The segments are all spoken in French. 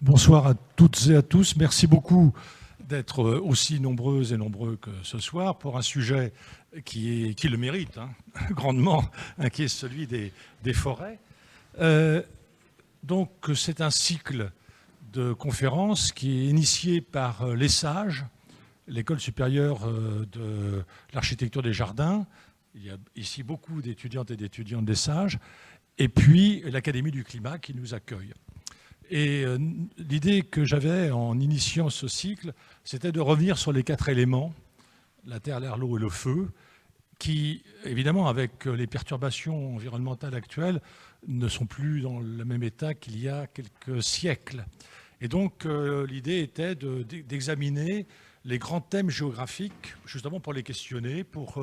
Bonsoir à toutes et à tous. Merci beaucoup d'être aussi nombreuses et nombreux que ce soir pour un sujet qui le mérite grandement, qui est celui des forêts. Donc c'est un cycle de conférences qui est initié par l'ESSAGE, l'École supérieure de l'architecture des jardins. Il y a ici beaucoup d'étudiantes et d'étudiants de l'ESSAGE, et puis l'Académie du climat qui nous accueille. Et l'idée que j'avais en initiant ce cycle, c'était de revenir sur les 4 éléments, la terre, l'air, l'eau et le feu, qui, évidemment, avec les perturbations environnementales actuelles, ne sont plus dans le même état qu'il y a quelques siècles. Et donc, l'idée était d'examiner les grands thèmes géographiques, justement pour les questionner, pour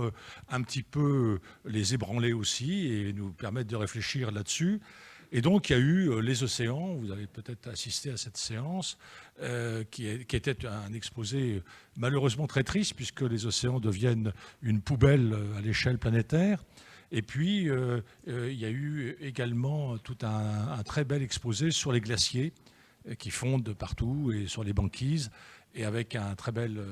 un petit peu les ébranler aussi et nous permettre de réfléchir là-dessus. Et donc, il y a eu les océans, vous avez peut-être assisté à cette séance, qui était un exposé malheureusement très triste, puisque les océans deviennent une poubelle à l'échelle planétaire. Et puis, il y a eu également tout un très bel exposé sur les glaciers qui fondent partout et sur les banquises, et avec une très belle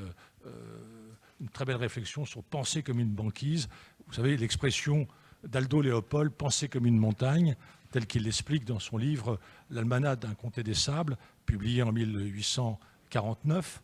réflexion sur penser comme une banquise. Vous savez, l'expression d'Aldo Léopold, penser comme une montagne, tel qu'il l'explique dans son livre « L'Almanach d'un comté des sables », publié en 1949,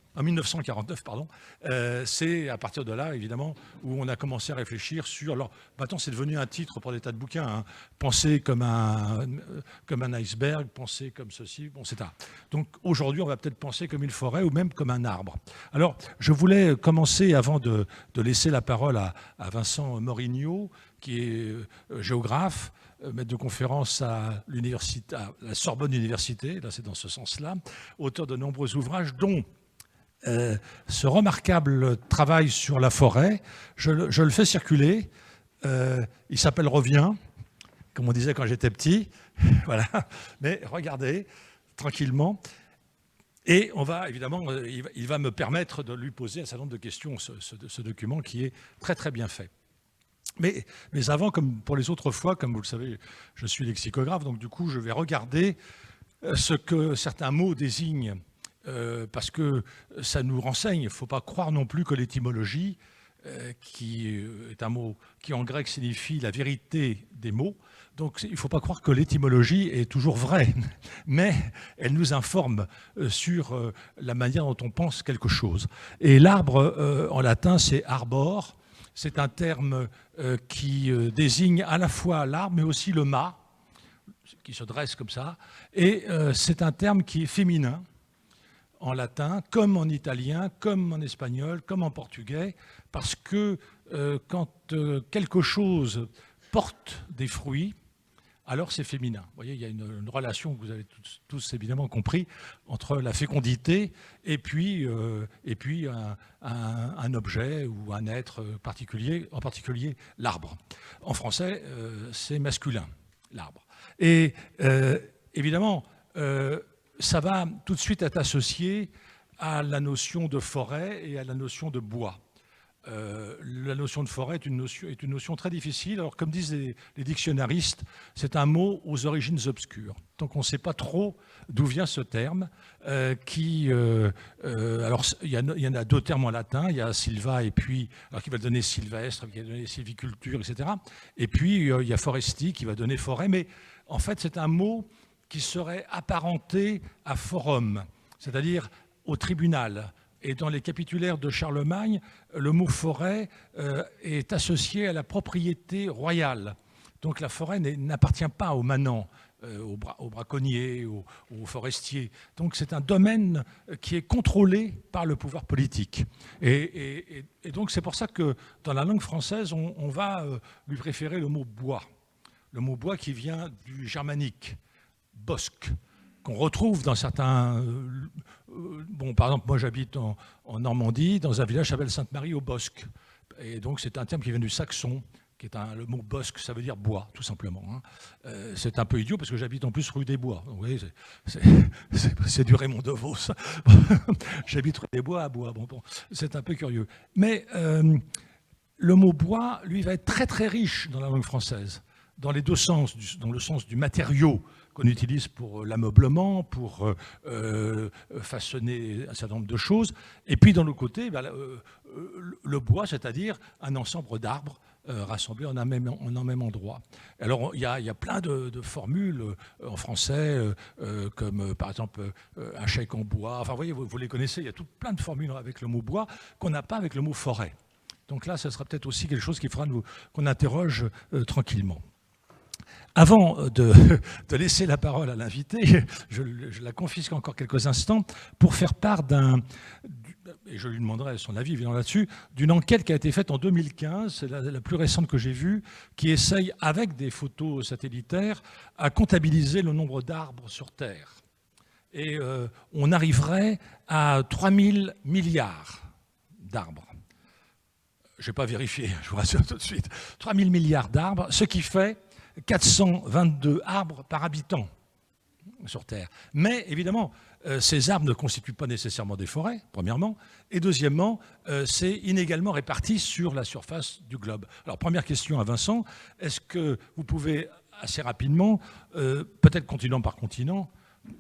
c'est à partir de là, évidemment, où on a commencé à réfléchir sur... Alors, maintenant, c'est devenu un titre pour des tas de bouquins. Penser comme un iceberg, penser comme ceci, bon, etc. Donc, aujourd'hui, on va peut-être penser comme une forêt ou même comme un arbre. Alors, je voulais commencer, avant de laisser la parole à Vincent Morigno, qui est géographe, maître de conférence à la Sorbonne Université, là c'est dans ce sens-là, auteur de nombreux ouvrages, dont ce remarquable travail sur la forêt. Je le fais circuler, il s'appelle Reviens, comme on disait quand j'étais petit, voilà. Mais regardez, tranquillement. Et on va, évidemment, il va me permettre de lui poser un certain nombre de questions, ce document qui est très très bien fait. Mais avant, comme pour les autres fois, comme vous le savez, je suis lexicographe, donc du coup, je vais regarder ce que certains mots désignent, parce que ça nous renseigne. Il ne faut pas croire non plus que l'étymologie, qui est un mot qui en grec signifie la vérité des mots, donc il ne faut pas croire que l'étymologie est toujours vraie, mais elle nous informe sur la manière dont on pense quelque chose. Et l'arbre, en latin, c'est arbor. C'est un terme qui désigne à la fois l'arbre, mais aussi le mât, qui se dresse comme ça. Et c'est un terme qui est féminin en latin, comme en italien, comme en espagnol, comme en portugais, parce que quand quelque chose porte des fruits, alors c'est féminin. Vous voyez, il y a une relation que vous avez tous évidemment compris entre la fécondité et puis un objet ou un être particulier, en particulier l'arbre. En français, c'est masculin, l'arbre. Et évidemment, ça va tout de suite être associé à la notion de forêt et à la notion de bois. La notion de forêt est une notion très difficile. Alors, comme disent les dictionnaristes, c'est un mot aux origines obscures. Donc, on ne sait pas trop d'où vient ce terme. Alors, il y en a 2 termes en latin. Il y a silva et puis, alors qui va donner sylvestre, qui va donner sylviculture, etc. Et puis, il y a foresti qui va donner forêt. Mais en fait, c'est un mot qui serait apparenté à forum, c'est-à-dire au tribunal. Et dans les capitulaires de Charlemagne, le mot forêt est associé à la propriété royale. Donc la forêt n'appartient pas aux manants, aux braconniers, aux forestiers. Donc c'est un domaine qui est contrôlé par le pouvoir politique. Et donc c'est pour ça que dans la langue française, on va lui préférer le mot bois. Le mot bois qui vient du germanique, bosque, qu'on retrouve dans certains... Bon, par exemple, moi j'habite en Normandie, dans un village qui s'appelle Sainte-Marie-au-Bosc. Et donc c'est un terme qui vient du saxon, qui est le mot bosque, ça veut dire bois, tout simplement. C'est un peu idiot parce que j'habite en plus rue des Bois. Donc, vous voyez, c'est du Raymond DeVos. J'habite rue des Bois à Bois. Bon, c'est un peu curieux. Mais le mot bois, lui, va être très très riche dans la langue française, dans les 2 sens, dans le sens du matériau, qu'on utilise pour l'ameublement, pour façonner un certain nombre de choses. Et puis, d'un autre côté, le bois, c'est-à-dire un ensemble d'arbres rassemblés en un même endroit. Alors, il y a plein de formules en français, comme par exemple un chèque en bois. Enfin, vous voyez, vous les connaissez, il y a plein de formules avec le mot bois qu'on n'a pas avec le mot forêt. Donc là, ce sera peut-être aussi quelque chose qui fera qu'on interroge tranquillement. Avant de laisser la parole à l'invité, je la confisque encore quelques instants pour faire part et je lui demanderai son avis évidemment là-dessus, d'une enquête qui a été faite en 2015, c'est la plus récente que j'ai vue, qui essaye, avec des photos satellitaires, à comptabiliser le nombre d'arbres sur Terre. Et on arriverait à 3000 milliards d'arbres. Je n'ai pas vérifié, je vous rassure tout de suite. 3000 milliards d'arbres, ce qui fait 422 arbres par habitant sur Terre. Mais évidemment, ces arbres ne constituent pas nécessairement des forêts, premièrement, et deuxièmement, c'est inégalement réparti sur la surface du globe. Alors, première question à Vincent, est-ce que vous pouvez assez rapidement, peut-être continent par continent,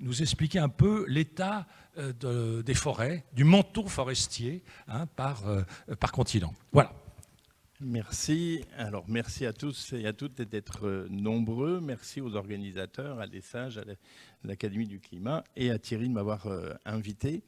nous expliquer un peu l'état des forêts, du manteau forestier par continent. Voilà. Merci. Alors, merci à tous et à toutes d'être nombreux. Merci aux organisateurs, à l'ESSAGE, à l'Académie du climat et à Thierry de m'avoir invité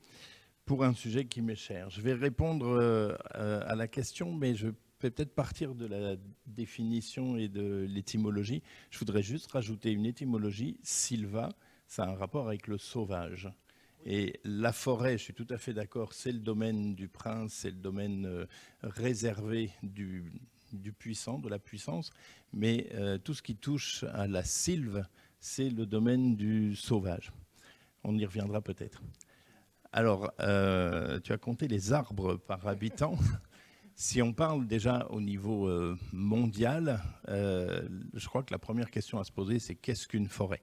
pour un sujet qui m'est cher. Je vais répondre à la question, mais je vais peut-être partir de la définition et de l'étymologie. Je voudrais juste rajouter une étymologie. Silva, ça a un rapport avec le sauvage. Et la forêt, je suis tout à fait d'accord, c'est le domaine du prince, c'est le domaine réservé du puissant, de la puissance, mais tout ce qui touche à la sylve, c'est le domaine du sauvage. On y reviendra peut-être. Alors, tu as compté les arbres par habitant. Si on parle déjà au niveau mondial, je crois que la première question à se poser, c'est qu'est-ce qu'une forêt ?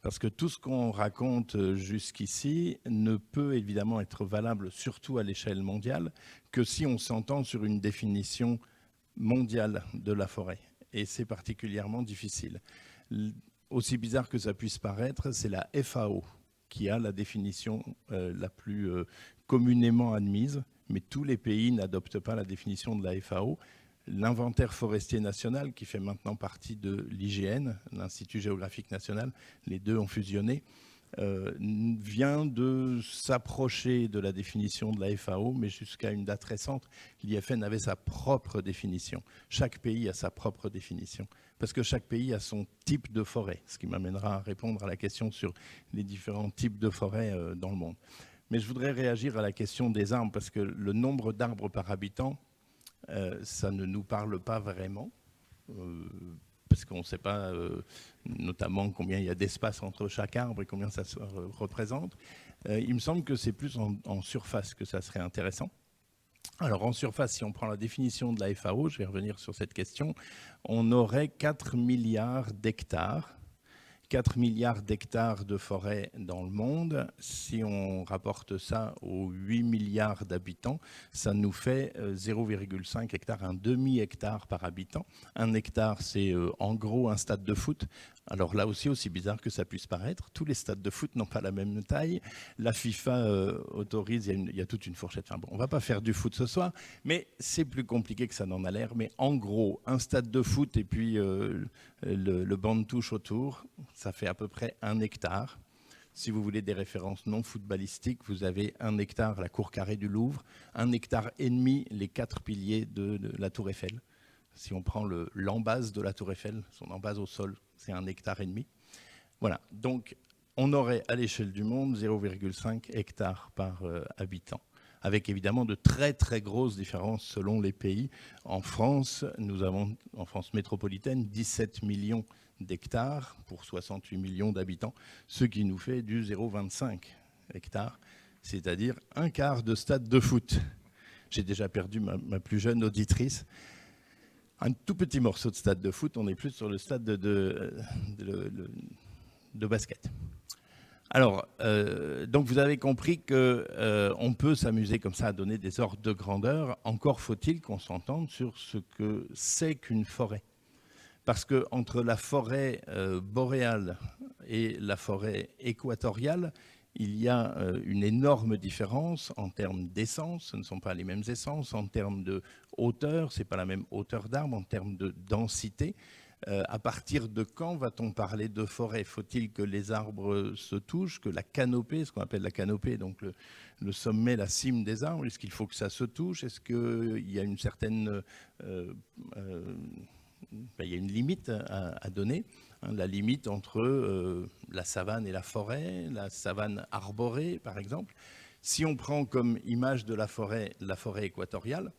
Parce que tout ce qu'on raconte jusqu'ici ne peut évidemment être valable, surtout à l'échelle mondiale, que si on s'entend sur une définition mondiale de la forêt. Et c'est particulièrement difficile. Aussi bizarre que ça puisse paraître, c'est la FAO qui a la définition la plus communément admise, mais tous les pays n'adoptent pas la définition de la FAO. L'inventaire forestier national, qui fait maintenant partie de l'IGN, l'Institut géographique national, les deux ont fusionné, vient de s'approcher de la définition de la FAO, mais jusqu'à une date récente, l'IFN avait sa propre définition. Chaque pays a sa propre définition, parce que chaque pays a son type de forêt, ce qui m'amènera à répondre à la question sur les différents types de forêts dans le monde. Mais je voudrais réagir à la question des arbres, parce que le nombre d'arbres par habitant, ça ne nous parle pas vraiment, parce qu'on ne sait pas notamment combien il y a d'espace entre chaque arbre et combien ça se représente. Il me semble que c'est plus en surface que ça serait intéressant. Alors en surface, si on prend la définition de la FAO, je vais revenir sur cette question, on aurait 4 milliards d'hectares. 4 milliards d'hectares de forêt dans le monde. Si on rapporte ça aux 8 milliards d'habitants, ça nous fait 0,5 hectare, un demi-hectare par habitant. Un hectare, c'est en gros un stade de foot. Alors là aussi bizarre que ça puisse paraître, tous les stades de foot n'ont pas la même taille. La FIFA autorise, il y a toute une fourchette. Enfin bon, on ne va pas faire du foot ce soir, mais c'est plus compliqué que ça n'en a l'air. Mais en gros, un stade de foot et puis le banc de touche autour, ça fait à peu près 1 hectare. Si vous voulez des références non footballistiques, vous avez 1 hectare la cour carrée du Louvre, 1,5 hectare les 4 piliers de la Tour Eiffel. Si on prend l'embase de la Tour Eiffel, son embase au sol, c'est 1,5 hectare. Voilà, donc on aurait à l'échelle du monde 0,5 hectares par habitant, avec évidemment de très très grosses différences selon les pays. En France, nous avons, en France métropolitaine, 17 millions d'hectares pour 68 millions d'habitants, ce qui nous fait du 0,25 hectares, c'est-à-dire un quart de stade de foot. J'ai déjà perdu ma plus jeune auditrice. Un tout petit morceau de stade de foot, on est plus sur le stade de basket. Alors, donc vous avez compris qu'on peut s'amuser comme ça à donner des ordres de grandeur. Encore faut-il qu'on s'entende sur ce que c'est qu'une forêt. Parce qu'entre la forêt boréale et la forêt équatoriale, il y a une énorme différence en termes d'essence. Ce ne sont pas les mêmes essences. En termes de hauteur, ce n'est pas la même hauteur d'arbre. En termes de densité, à partir de quand va-t-on parler de forêt? Faut-il que les arbres se touchent, que la canopée, ce qu'on appelle la canopée, donc le sommet, la cime des arbres, est-ce qu'il faut que ça se touche? Est-ce qu'il y a une certaine... il y a une limite à donner, hein, la limite entre la savane et la forêt arborée, par exemple. Si on prend comme image de la forêt équatoriale,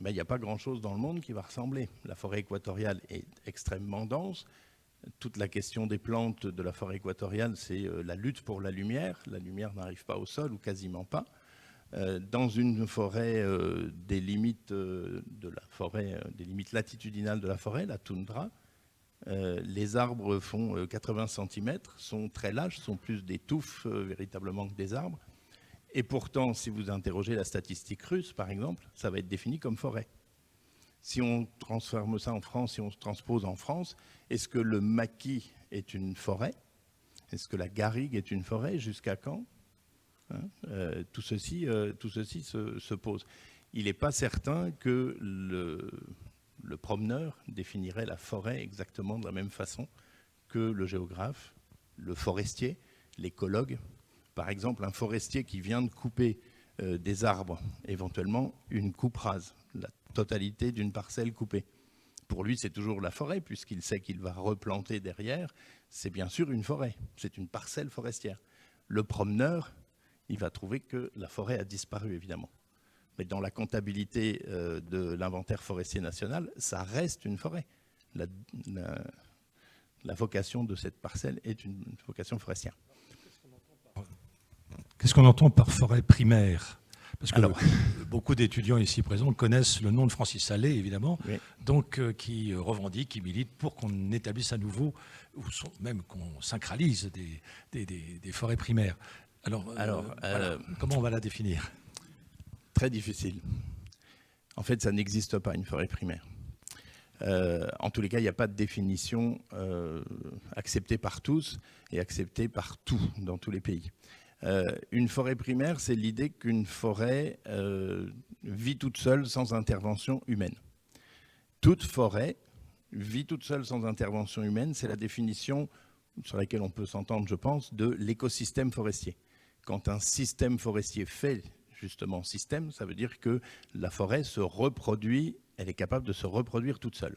il n'y a pas grand-chose dans le monde qui va ressembler. La forêt équatoriale est extrêmement dense. Toute la question des plantes de la forêt équatoriale, c'est la lutte pour la lumière. La lumière n'arrive pas au sol ou quasiment pas. Dans une forêt des limites des limites latitudinales de la forêt, la toundra, les arbres font 80 cm, sont très lâches, sont plus des touffes véritablement que des arbres. Et pourtant, si vous interrogez la statistique russe, par exemple, ça va être défini comme forêt. Si on transforme ça en France, si on se transpose en France, est-ce que le maquis est une forêt? Est-ce que la garrigue est une forêt? Jusqu'à quand? Tout ceci se pose. Il n'est pas certain que le promeneur définirait la forêt exactement de la même façon que le géographe, le forestier, l'écologue. Par exemple, un forestier qui vient de couper des arbres, éventuellement une coupe rase, la totalité d'une parcelle coupée. Pour lui, c'est toujours la forêt, puisqu'il sait qu'il va replanter derrière. C'est bien sûr une forêt, c'est une parcelle forestière. Le promeneur, il va trouver que la forêt a disparu, évidemment. Mais dans la comptabilité de l'inventaire forestier national, ça reste une forêt. La vocation de cette parcelle est une vocation forestière. Qu'est-ce qu'on entend par forêt primaire? Parce que beaucoup d'étudiants ici présents connaissent le nom de Francis Allais, évidemment, oui. Donc qui revendique, qui milite pour qu'on établisse à nouveau, ou même qu'on synchralise des forêts primaires. Alors, voilà. Comment on va la définir? Très difficile. En fait, ça n'existe pas, une forêt primaire. En tous les cas, il n'y a pas de définition acceptée par tous et acceptée par tout, dans tous les pays. Une forêt primaire, c'est l'idée qu'une forêt vit toute seule sans intervention humaine. Toute forêt vit toute seule sans intervention humaine, c'est la définition sur laquelle on peut s'entendre, je pense, de l'écosystème forestier. Quand un système forestier fait justement système, ça veut dire que la forêt se reproduit, elle est capable de se reproduire toute seule.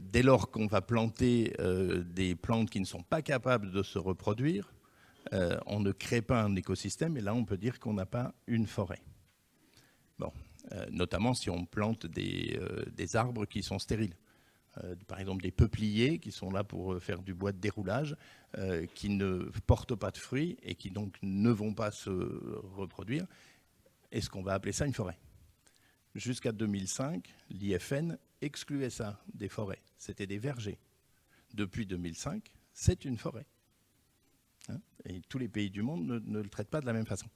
Dès lors qu'on va planter des plantes qui ne sont pas capables de se reproduire, on ne crée pas un écosystème, et là on peut dire qu'on n'a pas une forêt. Bon, notamment si on plante des arbres qui sont stériles. Par exemple des peupliers qui sont là pour faire du bois de déroulage, qui ne portent pas de fruits et qui donc ne vont pas se reproduire. Est-ce qu'on va appeler ça une forêt? Jusqu'à 2005, l'IFN excluait ça des forêts. C'était des vergers. Depuis 2005, c'est une forêt. Et tous les pays du monde ne le traitent pas de la même façon.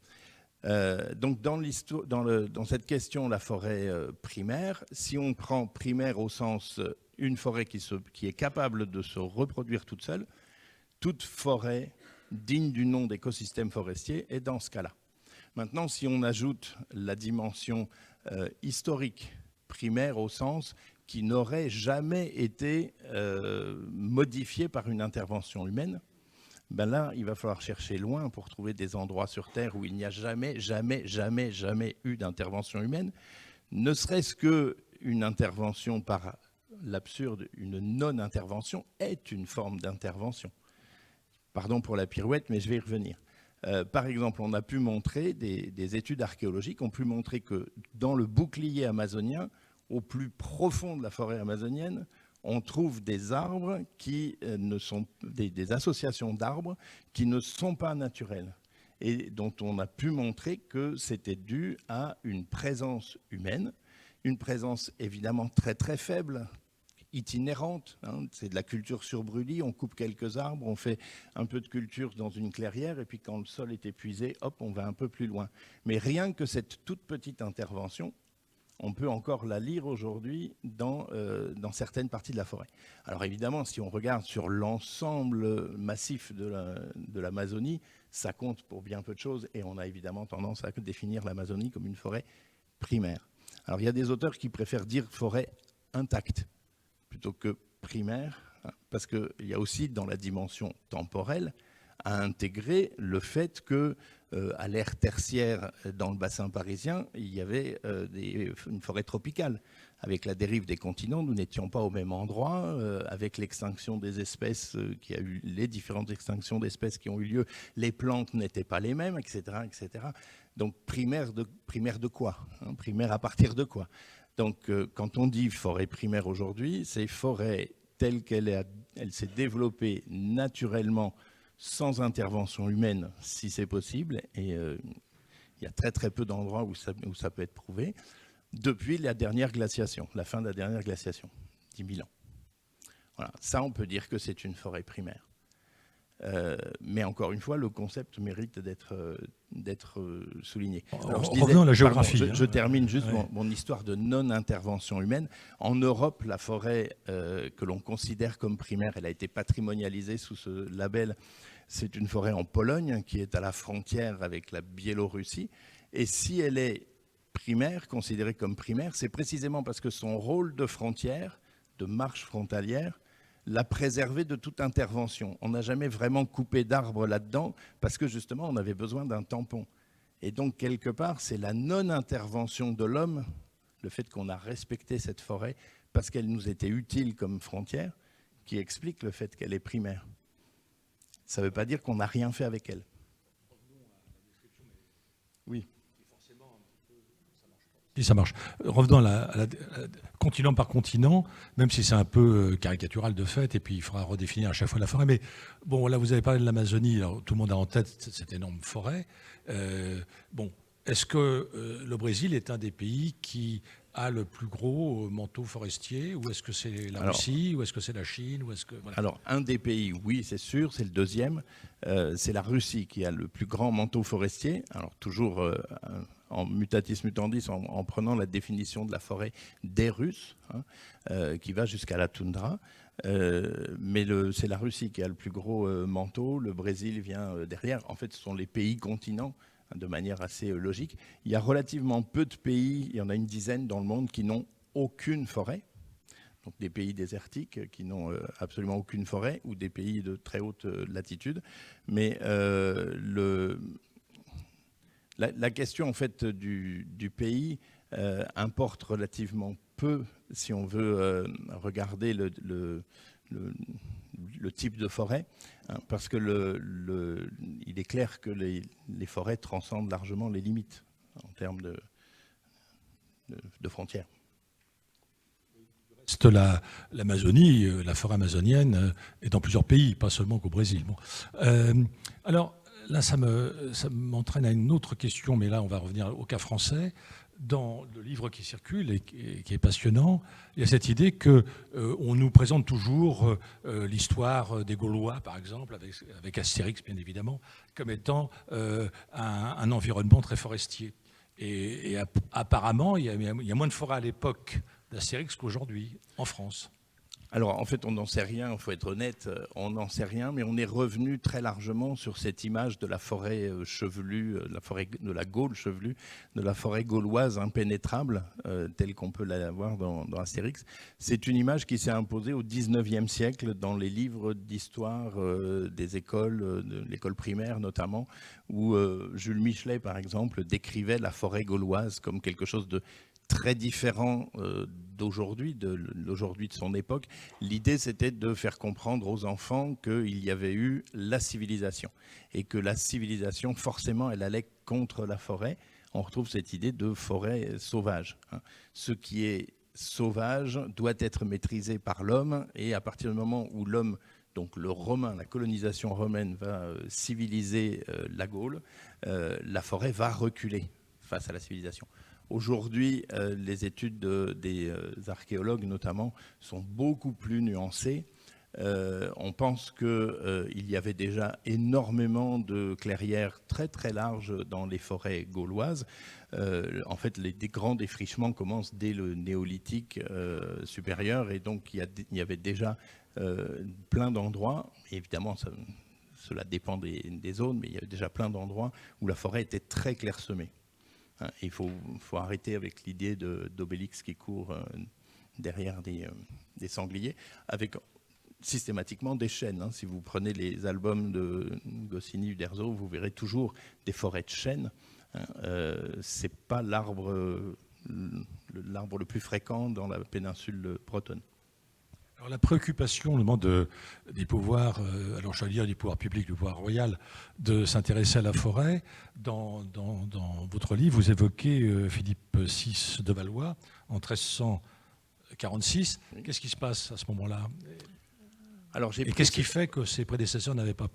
Donc dans cette question, la forêt primaire, si on prend primaire au sens une forêt qui est capable de se reproduire toute seule, toute forêt digne du nom d'écosystème forestier est dans ce cas-là. Maintenant, si on ajoute la dimension historique primaire au sens qui n'aurait jamais été modifiée par une intervention humaine, ben là, il va falloir chercher loin pour trouver des endroits sur Terre où il n'y a jamais eu d'intervention humaine, ne serait-ce qu'une intervention par l'absurde, une non-intervention est une forme d'intervention. Pardon pour la pirouette, mais je vais y revenir. Par exemple, on a pu montrer, des études archéologiques ont pu montrer que dans le bouclier amazonien, au plus profond de la forêt amazonienne, on trouve des arbres qui ne sont des associations d'arbres qui ne sont pas naturelles et dont on a pu montrer que c'était dû à une présence humaine, une présence évidemment très très faible, itinérante, hein, c'est de la culture sur brûlis, on coupe quelques arbres, on fait un peu de culture dans une clairière et puis quand le sol est épuisé, hop, on va un peu plus loin. Mais rien que cette toute petite intervention on peut encore la lire aujourd'hui dans certaines parties de la forêt. Alors évidemment, si on regarde sur l'ensemble massif de l'Amazonie, ça compte pour bien peu de choses, et on a évidemment tendance à définir l'Amazonie comme une forêt primaire. Alors il y a des auteurs qui préfèrent dire forêt intacte plutôt que primaire, hein, parce qu'il y a aussi dans la dimension temporelle à intégrer le fait que à l'ère tertiaire dans le bassin parisien, il y avait une forêt tropicale. Avec la dérive des continents, nous n'étions pas au même endroit. Avec l'extinction des espèces, les différentes extinctions d'espèces qui ont eu lieu, les plantes n'étaient pas les mêmes, etc., etc. Donc primaire de quoi, hein, primaire à partir de quoi? Donc quand on dit forêt primaire aujourd'hui, c'est forêt telle qu'elle s'est développée naturellement, sans intervention humaine, si c'est possible, et il y a très très peu d'endroits où ça peut être prouvé, depuis la dernière glaciation, la fin de la dernière glaciation, 10 000 ans. Voilà. Ça, on peut dire que c'est une forêt primaire. Mais encore une fois, le concept mérite d'être souligné. Alors, revenons à la géographie. Je termine juste mon histoire de non-intervention humaine. En Europe, la forêt que l'on considère comme primaire, elle a été patrimonialisée sous ce label. C'est une forêt en Pologne qui est à la frontière avec la Biélorussie. Et si elle est primaire, considérée comme primaire, c'est précisément parce que son rôle de frontière, de marche frontalière, l'a préservé de toute intervention. On n'a jamais vraiment coupé d'arbres là-dedans parce que justement, on avait besoin d'un tampon. Et donc, quelque part, c'est la non-intervention de l'homme, le fait qu'on a respecté cette forêt parce qu'elle nous était utile comme frontière, qui explique le fait qu'elle est primaire. Ça ne veut pas dire qu'on n'a rien fait avec elle. Oui. Si ça marche. Revenons continent par continent, même si c'est un peu caricatural de fait, et puis il faudra redéfinir à chaque fois la forêt. Mais bon, là, vous avez parlé de l'Amazonie, alors tout le monde a en tête cette énorme forêt. Bon, est-ce que le Brésil est un des pays qui a le plus gros manteau forestier, ou est-ce que c'est la Russie, ou est-ce que c'est la Chine, ou est-ce que voilà. Alors, un des pays, oui, c'est sûr, c'est le deuxième. C'est la Russie qui a le plus grand manteau forestier. Alors, toujours en mutatis mutandis, en prenant la définition de la forêt des Russes, hein, qui va jusqu'à la toundra. Mais c'est la Russie qui a le plus gros manteau. Le Brésil vient derrière. En fait, ce sont les pays continents, de manière assez logique. Il y a relativement peu de pays, il y en a une dizaine dans le monde, qui n'ont aucune forêt. Donc des pays désertiques qui n'ont absolument aucune forêt, ou des pays de très haute latitude. Mais la question en fait du pays importe relativement peu si on veut regarder le type de forêt, hein, parce que il est clair que les forêts transcendent largement les limites en termes de frontières. L'Amazonie, la forêt amazonienne est dans plusieurs pays, pas seulement qu'au Brésil. Bon. Alors là, ça m'entraîne à une autre question, mais là, on va revenir au cas français. Dans le livre qui circule et qui est passionnant, il y a cette idée qu'on nous présente toujours l'histoire des Gaulois, par exemple, avec Astérix, bien évidemment, comme étant un environnement très forestier. Et apparemment, il y a moins de forêt à l'époque d'Astérix qu'aujourd'hui, en France. Alors, en fait, on n'en sait rien, il faut être honnête, on n'en sait rien, mais on est revenu très largement sur cette image de la forêt chevelue, la forêt de la Gaule chevelue, de la forêt gauloise impénétrable, telle qu'on peut la voir dans Astérix. C'est une image qui s'est imposée au XIXe siècle dans les livres d'histoire des écoles, de l'école primaire notamment, où Jules Michelet, par exemple, décrivait la forêt gauloise comme quelque chose de très différent d'aujourd'hui, de son époque. L'idée, c'était de faire comprendre aux enfants qu'il y avait eu la civilisation et que la civilisation, forcément, elle allait contre la forêt. On retrouve cette idée de forêt sauvage. Ce qui est sauvage doit être maîtrisé par l'homme, et à partir du moment où l'homme, donc le Romain, la colonisation romaine va civiliser la Gaule, la forêt va reculer face à la civilisation. Aujourd'hui, les études des archéologues, notamment, sont beaucoup plus nuancées. On pense qu'il y avait déjà énormément de clairières très très larges dans les forêts gauloises. En fait, les grands défrichements commencent dès le néolithique supérieur, et donc il y avait déjà plein d'endroits, évidemment cela dépend des zones, mais il y avait déjà plein d'endroits où la forêt était très clairsemée. Hein, il faut arrêter avec l'idée d'Obélix qui court derrière des sangliers, avec systématiquement des chênes. Hein. Si vous prenez les albums de Goscinny, Uderzo, vous verrez toujours des forêts de chênes. Hein. C'est pas l'arbre le plus fréquent dans la péninsule bretonne. Alors, la préoccupation des pouvoirs, alors je vais dire des pouvoirs publics, du pouvoir royal, de s'intéresser à la forêt. Dans votre livre, vous évoquez Philippe VI de Valois en 1346. Oui. Qu'est-ce qui se passe à ce moment-là ? Et qu'est-ce qui fait que ses prédécesseurs n'avaient pas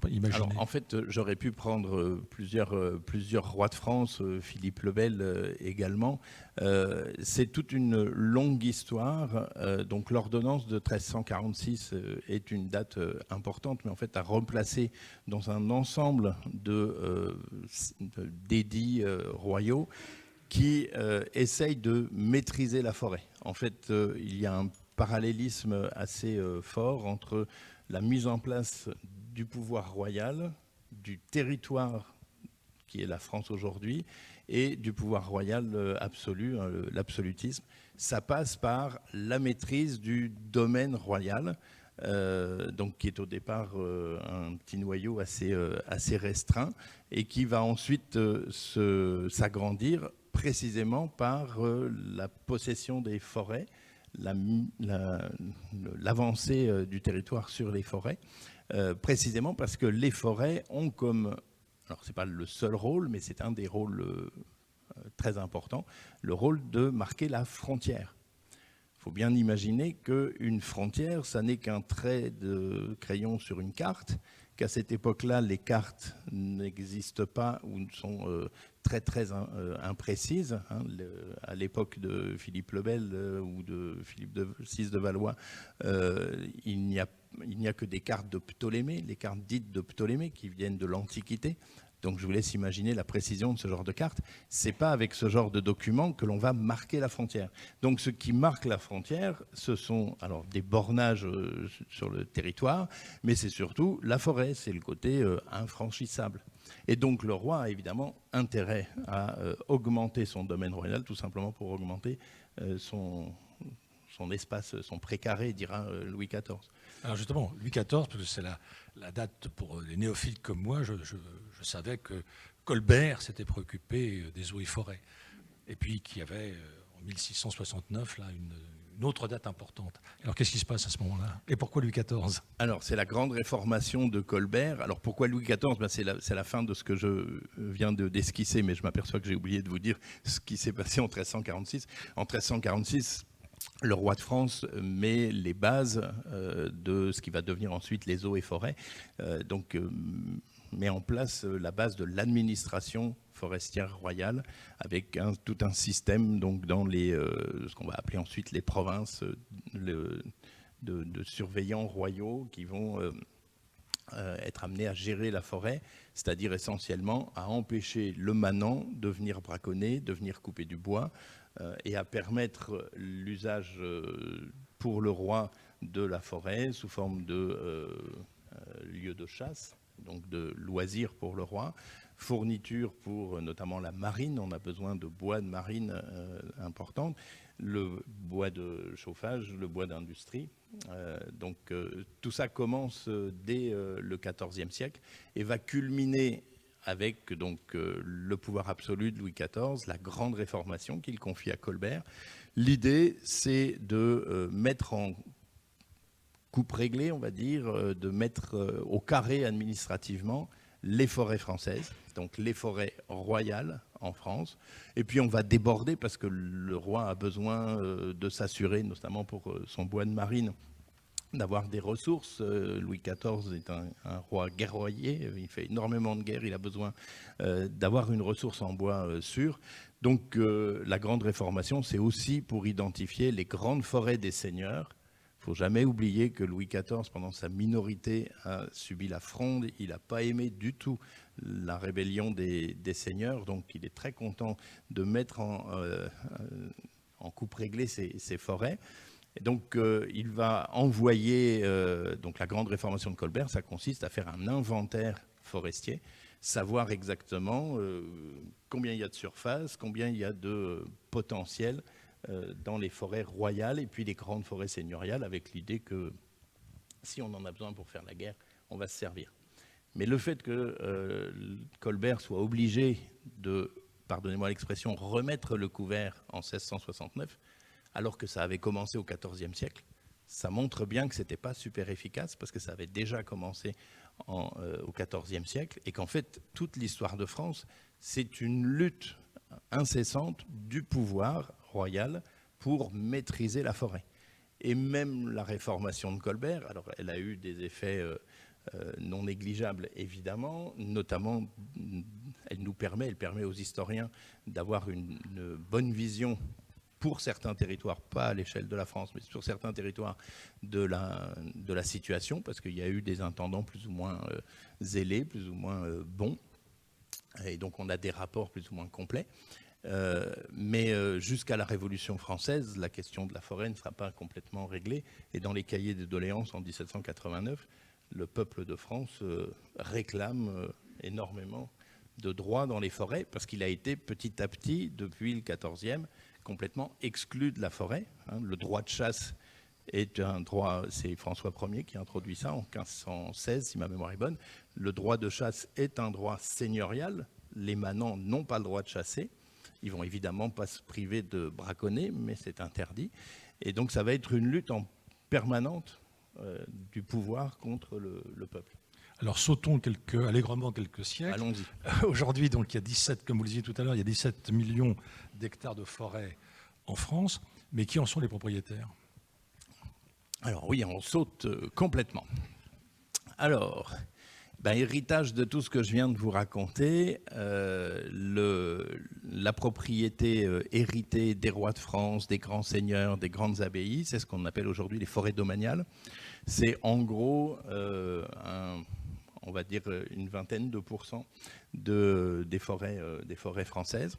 imaginé ? Alors, en fait, j'aurais pu prendre plusieurs rois de France, Philippe le Bel également. C'est toute une longue histoire. Donc, l'ordonnance de 1346 est une date importante, mais en fait, à replacer dans un ensemble d'édits royaux qui essayent de maîtriser la forêt. En fait, il y a un parallélisme assez fort entre la mise en place du pouvoir royal, du territoire qui est la France aujourd'hui, et du pouvoir royal absolu, l'absolutisme. Ça passe par la maîtrise du domaine royal, donc qui est au départ un petit noyau assez restreint, et qui va ensuite s'agrandir précisément par la possession des forêts, l'avancée du territoire sur les forêts, précisément parce que les forêts ont comme, alors c'est pas le seul rôle, mais c'est un des rôles très importants, le rôle de marquer la frontière. Il faut bien imaginer qu'une frontière, ça n'est qu'un trait de crayon sur une carte, qu'à cette époque-là, les cartes n'existent pas ou sont très très imprécises. Hein. À l'époque de Philippe le Bel ou de Philippe VI de Valois, il n'y a que des cartes de Ptolémée, les cartes dites de Ptolémée qui viennent de l'Antiquité. Donc je vous laisse imaginer la précision de ce genre de carte. Ce n'est pas avec ce genre de document que l'on va marquer la frontière. Donc ce qui marque la frontière, ce sont alors des bornages sur le territoire, mais c'est surtout la forêt, c'est le côté infranchissable. Et donc le roi a évidemment intérêt à augmenter son domaine royal, tout simplement pour augmenter son espace, son précaré, dira Louis XIV. Alors justement, Louis XIV, parce que c'est la date pour les néophytes comme moi, je savais que Colbert s'était préoccupé des eaux et forêts. Et puis qu'il y avait en 1669 là, une autre date importante. Alors qu'est-ce qui se passe à ce moment-là ? Et pourquoi Louis XIV ? Alors c'est la grande réformation de Colbert. Alors pourquoi Louis XIV ? C'est la fin de ce que je viens d'esquisser, mais je m'aperçois que j'ai oublié de vous dire ce qui s'est passé en 1346. En 1346, le roi de France met les bases de ce qui va devenir ensuite les eaux et forêts, met en place la base de l'administration forestière royale avec tout un système donc, dans ce qu'on va appeler ensuite les provinces de surveillants royaux qui vont être amenés à gérer la forêt, c'est-à-dire essentiellement à empêcher le manant de venir braconner, de venir couper du bois, et à permettre l'usage pour le roi de la forêt sous forme de lieu de chasse, donc de loisirs pour le roi, fourniture pour notamment la marine, on a besoin de bois de marine important, le bois de chauffage, le bois d'industrie. Tout ça commence dès le XIVe siècle et va culminer avec le pouvoir absolu de Louis XIV, la grande réformation qu'il confie à Colbert. L'idée, c'est de mettre en coupe réglée, on va dire, de mettre au carré administrativement les forêts françaises, donc les forêts royales en France. Et puis on va déborder parce que le roi a besoin de s'assurer, notamment pour son bois de marine, d'avoir des ressources. Louis XIV est un roi guerroyer, il fait énormément de guerres, il a besoin d'avoir une ressource en bois sûre. Donc la grande réformation, c'est aussi pour identifier les grandes forêts des seigneurs. Il Il ne faut jamais oublier que Louis XIV, pendant sa minorité, a subi la Fronde. Il n'a pas aimé du tout la rébellion des seigneurs, donc il est très content de mettre en coupe réglée ces forêts. Et donc il va envoyer, donc la grande réformation de Colbert, ça consiste à faire un inventaire forestier, savoir exactement combien il y a de surface, combien il y a de potentiel dans les forêts royales et puis les grandes forêts seigneuriales, avec l'idée que si on en a besoin pour faire la guerre, on va se servir. Mais le fait que Colbert soit obligé de, pardonnez-moi l'expression, remettre le couvert en 1669, alors que ça avait commencé au XIVe siècle, ça montre bien que ce n'était pas super efficace, parce que ça avait déjà commencé au XIVe siècle, et qu'en fait, toute l'histoire de France, c'est une lutte incessante du pouvoir royal pour maîtriser la forêt. Et même la réformation de Colbert, alors elle a eu des effets non négligeables évidemment, notamment elle permet aux historiens d'avoir une bonne vision pour certains territoires, pas à l'échelle de la France, mais sur certains territoires de la situation, parce qu'il y a eu des intendants plus ou moins zélés, plus ou moins bons, et donc on a des rapports plus ou moins complets. Mais jusqu'à la Révolution française, la question de la forêt ne sera pas complètement réglée. Et dans les cahiers de doléances en 1789, le peuple de France réclame énormément de droits dans les forêts, parce qu'il a été petit à petit, depuis le XIVe, complètement exclu de la forêt. Le droit de chasse est un droit, c'est François Ier qui a introduit ça en 1516, si ma mémoire est bonne. Le droit de chasse est un droit seigneurial. Les manants n'ont pas le droit de chasser. Ils vont évidemment pas se priver de braconner, mais c'est interdit. Et donc ça va être une lutte en permanente du pouvoir contre le peuple. Alors sautons allègrement quelques siècles. Allons-y. Aujourd'hui, donc, il y a 17, comme vous le disiez tout à l'heure, il y a 17 millions d'hectares de forêt en France, mais qui en sont les propriétaires? Alors oui, on saute complètement. Alors, héritage de tout ce que je viens de vous raconter, la propriété héritée des rois de France, des grands seigneurs, des grandes abbayes, c'est ce qu'on appelle aujourd'hui les forêts domaniales. C'est en gros, on va dire une vingtaine de pourcents des forêts françaises.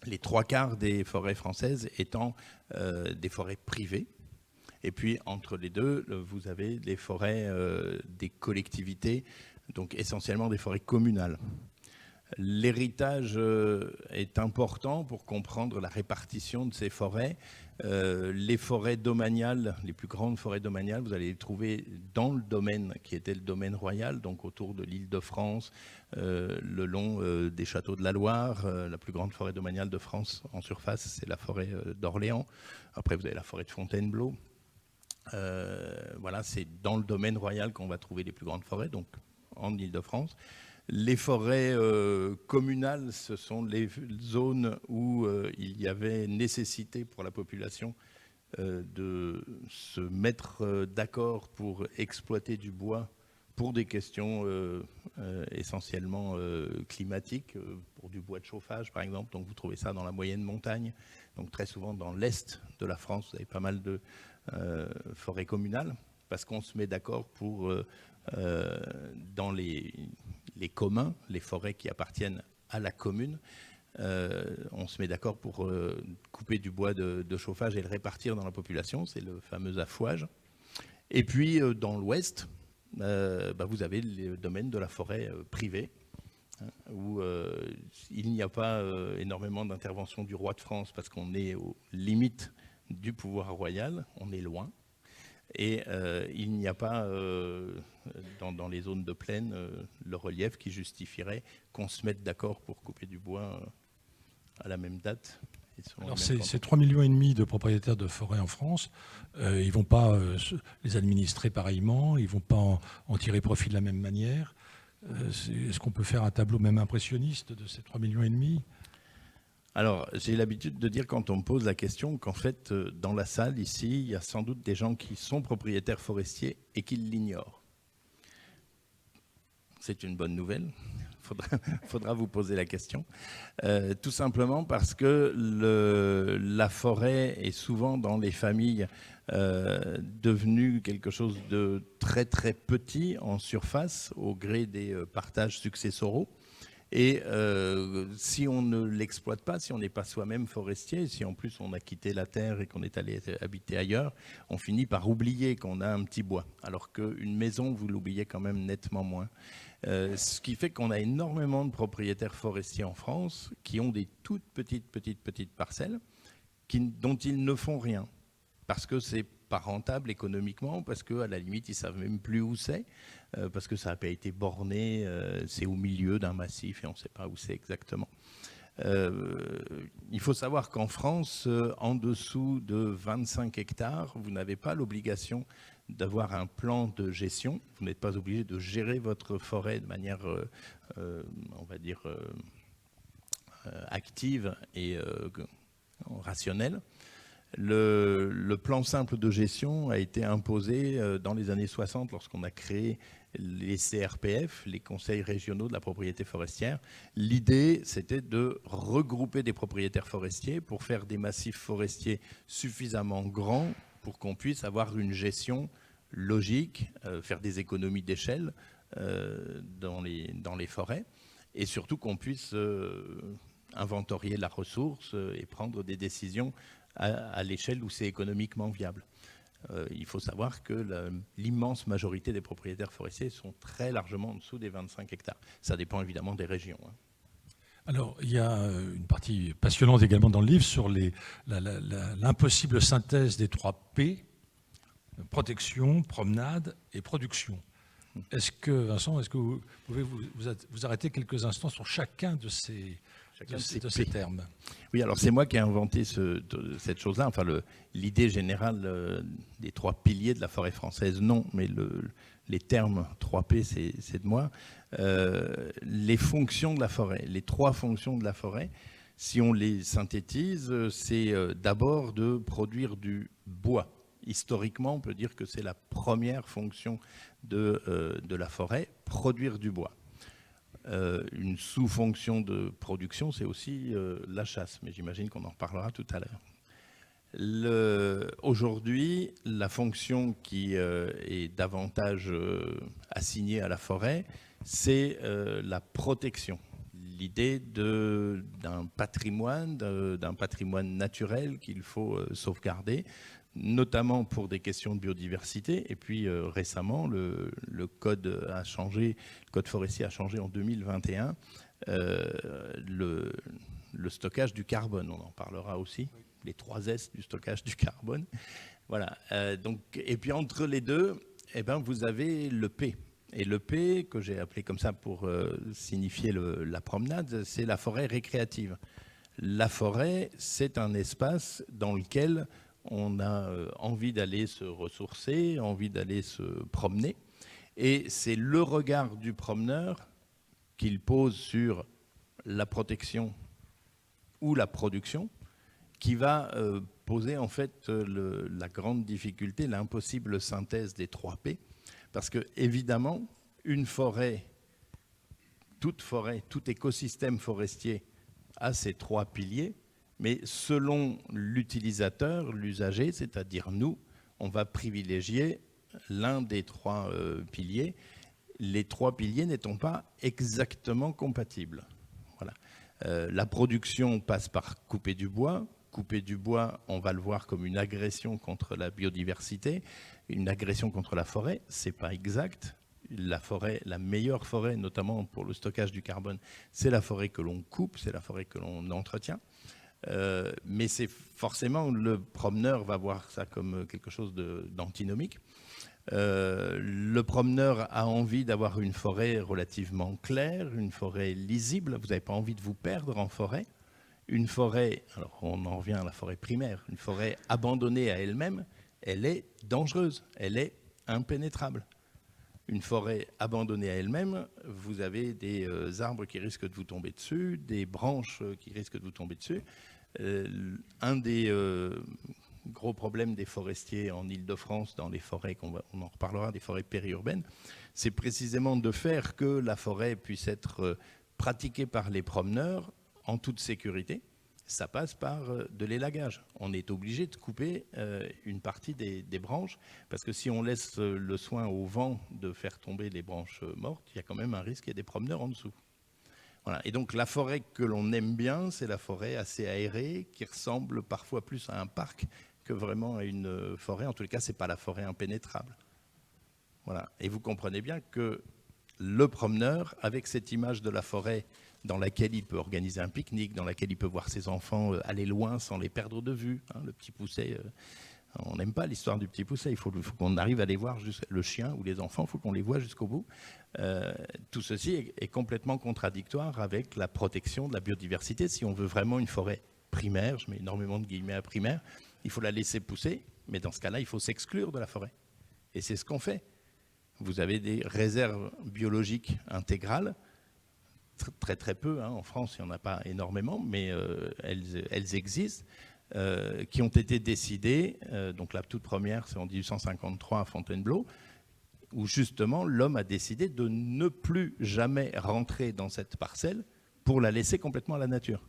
Les 3/4 des forêts françaises étant des forêts privées. Et puis, entre les deux, vous avez les forêts des collectivités, donc essentiellement des forêts communales. L'héritage est important pour comprendre la répartition de ces forêts. Les forêts domaniales, les plus grandes forêts domaniales, vous allez les trouver dans le domaine qui était le domaine royal, donc autour de l'Île-de-France, le long des châteaux de la Loire. La plus grande forêt domaniale de France en surface, c'est la forêt d'Orléans. Après, vous avez la forêt de Fontainebleau. Voilà, c'est dans le domaine royal qu'on va trouver les plus grandes forêts, donc en Île-de-France. Les forêts communales, ce sont les zones où il y avait nécessité pour la population de se mettre d'accord pour exploiter du bois pour des questions essentiellement climatiques, pour du bois de chauffage par exemple. Donc vous trouvez ça dans la moyenne montagne, donc très souvent dans l'est de la France, vous avez pas mal de forêts communales, parce qu'on se met d'accord pour, dans les communs, les forêts qui appartiennent à la commune, on se met d'accord pour couper du bois de chauffage et le répartir dans la population, c'est le fameux affouage. Et puis dans l'ouest, vous avez le domaine de la forêt privée, où il n'y a pas énormément d'intervention du roi de France, parce qu'on est aux limites du pouvoir royal, on est loin. Et il n'y a pas, dans les zones de plaine, le relief qui justifierait qu'on se mette d'accord pour couper du bois à la même date. Alors ces 3,5 millions de propriétaires de forêts en France, ils ne vont pas les administrer pareillement, ils ne vont pas en tirer profit de la même manière. Est-ce qu'on peut faire un tableau même impressionniste de ces 3,5 millions? Alors, j'ai l'habitude de dire quand on me pose la question qu'en fait, dans la salle, ici, il y a sans doute des gens qui sont propriétaires forestiers et qui l'ignorent. C'est une bonne nouvelle. Il faudra vous poser la question. Tout simplement parce que la forêt est souvent dans les familles devenue quelque chose de très très petit en surface au gré des partages successoraux. Et si on ne l'exploite pas, si on n'est pas soi-même forestier, si en plus on a quitté la terre et qu'on est allé habiter ailleurs, on finit par oublier qu'on a un petit bois. Alors qu'une maison, vous l'oubliez quand même nettement moins. Ce qui fait qu'on a énormément de propriétaires forestiers en France qui ont des toutes petites parcelles dont ils ne font rien. Parce que c'est pas rentable économiquement, parce qu'à la limite, ils ne savent même plus où c'est, parce que ça n'a pas été borné, c'est au milieu d'un massif et on ne sait pas où c'est exactement. Il faut savoir qu'en France, en dessous de 25 hectares, vous n'avez pas l'obligation d'avoir un plan de gestion. Vous n'êtes pas obligé de gérer votre forêt de manière, on va dire, active et rationnelle. Le plan simple de gestion a été imposé dans les années 60 lorsqu'on a créé les CRPF, les conseils régionaux de la propriété forestière. L'idée, c'était de regrouper des propriétaires forestiers pour faire des massifs forestiers suffisamment grands pour qu'on puisse avoir une gestion logique, faire des économies d'échelle dans les forêts et surtout qu'on puisse inventorier la ressource et prendre des décisions à l'échelle où c'est économiquement viable. Il faut savoir que l'immense majorité des propriétaires forestiers sont très largement en dessous des 25 hectares. Ça dépend évidemment des régions. Alors, il y a une partie passionnante également dans le livre sur l'impossible synthèse des 3 P, protection, promenade et production. Est-ce que, Vincent, vous pouvez vous arrêter quelques instants sur chacun de ces termes? Oui, alors c'est moi qui ai inventé cette chose-là. Enfin, l'idée générale des 3 piliers de la forêt française, non, mais les termes 3P, c'est de moi. Les fonctions de la forêt, les 3 fonctions de la forêt, si on les synthétise, c'est d'abord de produire du bois. Historiquement, on peut dire que c'est la première fonction de la forêt, produire du bois. Une sous-fonction de production, c'est aussi la chasse, mais j'imagine qu'on en reparlera tout à l'heure. Aujourd'hui, la fonction qui est davantage assignée à la forêt, c'est la protection. L'idée d'un patrimoine naturel qu'il faut sauvegarder, notamment pour des questions de biodiversité. Et puis récemment, le code a changé, le code forestier a changé en 2021, le stockage du carbone, on en parlera aussi, les 3 S du stockage du carbone. Voilà. Et puis entre les deux, vous avez le P. Et le P, que j'ai appelé comme ça pour signifier la promenade, c'est la forêt récréative. La forêt, c'est un espace dans lequel on a envie d'aller se ressourcer, envie d'aller se promener. Et c'est le regard du promeneur qu'il pose sur la protection ou la production qui va poser en fait la grande difficulté, l'impossible synthèse des 3 P. Parce que évidemment, une forêt, tout écosystème forestier a ces 3 piliers. Mais selon l'utilisateur, l'usager, c'est-à-dire nous, on va privilégier l'un des 3 piliers, les 3 piliers n'étant pas exactement compatibles. Voilà. La production passe par couper du bois. Couper du bois, on va le voir comme une agression contre la biodiversité, une agression contre la forêt. Ce n'est pas exact. La meilleure forêt, notamment pour le stockage du carbone, c'est la forêt que l'on coupe, c'est la forêt que l'on entretient. Mais c'est forcément, le promeneur va voir ça comme quelque chose d'antinomique. Le promeneur a envie d'avoir une forêt relativement claire, une forêt lisible. Vous n'avez pas envie de vous perdre en forêt. Une forêt, alors on en revient à la forêt primaire, une forêt abandonnée à elle-même, elle est dangereuse, elle est impénétrable. Une forêt abandonnée à elle-même, vous avez des arbres qui risquent de vous tomber dessus, des branches qui risquent de vous tomber dessus. Un des gros problème des forestiers en Île-de-France, dans les forêts, on en reparlera, des forêts périurbaines, c'est précisément de faire que la forêt puisse être pratiquée par les promeneurs en toute sécurité. Ça passe par de l'élagage. On est obligé de couper une partie des branches, parce que si on laisse le soin au vent de faire tomber les branches mortes, il y a quand même un risque qu'il y ait des promeneurs en dessous. Voilà. Et donc la forêt que l'on aime bien, c'est la forêt assez aérée, qui ressemble parfois plus à un parc que vraiment à une forêt. En tout cas, ce n'est pas la forêt impénétrable. Voilà. Et vous comprenez bien que le promeneur, avec cette image de la forêt dans laquelle il peut organiser un pique-nique, dans laquelle il peut voir ses enfants aller loin sans les perdre de vue, hein, le petit pousset, on n'aime pas l'histoire du petit pousset, il faut qu'on arrive à les voir, le chien ou les enfants, il faut qu'on les voit jusqu'au bout. Tout ceci est complètement contradictoire avec la protection de la biodiversité. Si on veut vraiment une forêt primaire, je mets énormément de guillemets à primaire, il faut la laisser pousser, mais dans ce cas-là, il faut s'exclure de la forêt. Et c'est ce qu'on fait. Vous avez des réserves biologiques intégrales, très très peu, hein. En France il n'y en a pas énormément, mais elles existent, qui ont été décidées, donc la toute première c'est en 1853 à Fontainebleau, où justement l'homme a décidé de ne plus jamais rentrer dans cette parcelle pour la laisser complètement à la nature.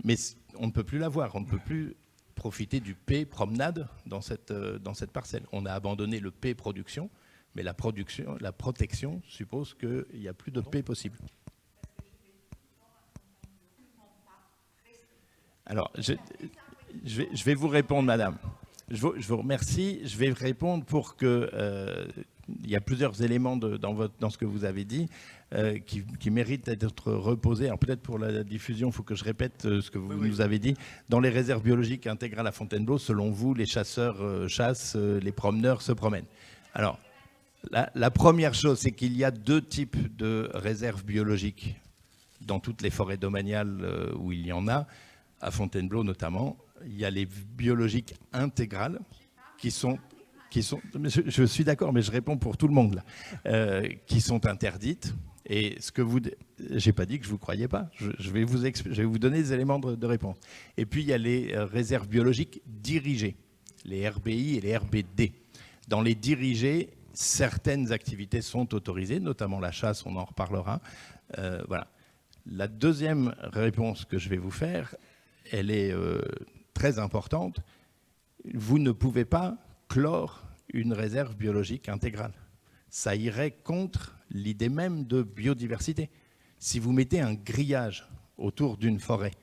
Mais on ne peut plus la voir, on ne peut plus profiter du P promenade dans cette parcelle. On a abandonné le P production, mais la protection suppose qu'il n'y a plus de P possible. Alors, je vais vous répondre, madame. Je vous remercie. Je vais répondre pour que... il y a plusieurs éléments dans ce que vous avez dit qui méritent d'être reposés. Alors peut-être pour la diffusion, il faut que je répète ce que vous nous avez dit. Dans les réserves biologiques intégrales à Fontainebleau, selon vous, les chasseurs chassent, les promeneurs se promènent. Alors, la première chose, c'est qu'il y a deux types de réserves biologiques dans toutes les forêts domaniales où il y en a, à Fontainebleau notamment. Il y a les biologiques intégrales qui sont je suis d'accord, mais je réponds pour tout le monde là, qui sont interdites. Et ce que vous, j'ai pas dit que je vous croyais pas. Je vais vous donner des éléments de réponse. Et puis il y a les réserves biologiques dirigées, les RBI et les RBD. Dans les dirigées, certaines activités sont autorisées, notamment la chasse, on en reparlera. Voilà. La deuxième réponse que je vais vous faire, elle est très importante. Vous ne pouvez pas clore une réserve biologique intégrale. Ça irait contre l'idée même de biodiversité. Si vous mettez un grillage autour d'une forêt,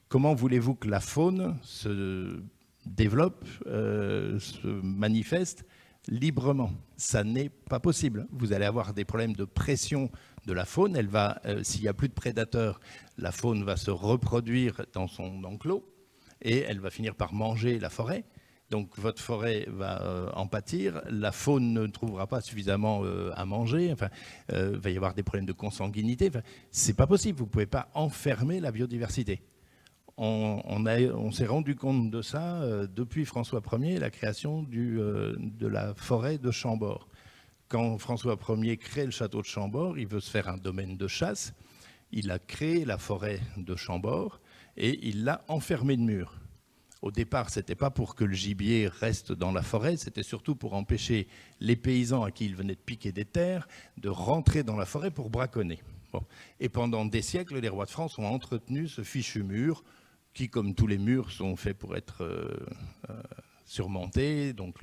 comment voulez-vous que la faune se développe, se manifeste librement? Ça n'est pas possible. Vous allez avoir des problèmes de pression de la faune. Elle va, s'il n'y a plus de prédateurs, la faune va se reproduire dans son enclos et elle va finir par manger la forêt. Donc votre forêt va en pâtir, la faune ne trouvera pas suffisamment à manger, enfin, va y avoir des problèmes de consanguinité. Enfin, c'est pas possible, vous ne pouvez pas enfermer la biodiversité. On s'est rendu compte de ça depuis François Ier, la création de la forêt de Chambord. Quand François Ier crée le château de Chambord, il veut se faire un domaine de chasse, il a créé la forêt de Chambord et il l'a enfermée de murs. Au départ, ce n'était pas pour que le gibier reste dans la forêt, c'était surtout pour empêcher les paysans à qui il venait de piquer des terres de rentrer dans la forêt pour braconner. Bon. Et pendant des siècles, les rois de France ont entretenu ce fichu mur qui, comme tous les murs, sont faits pour être surmontés. Donc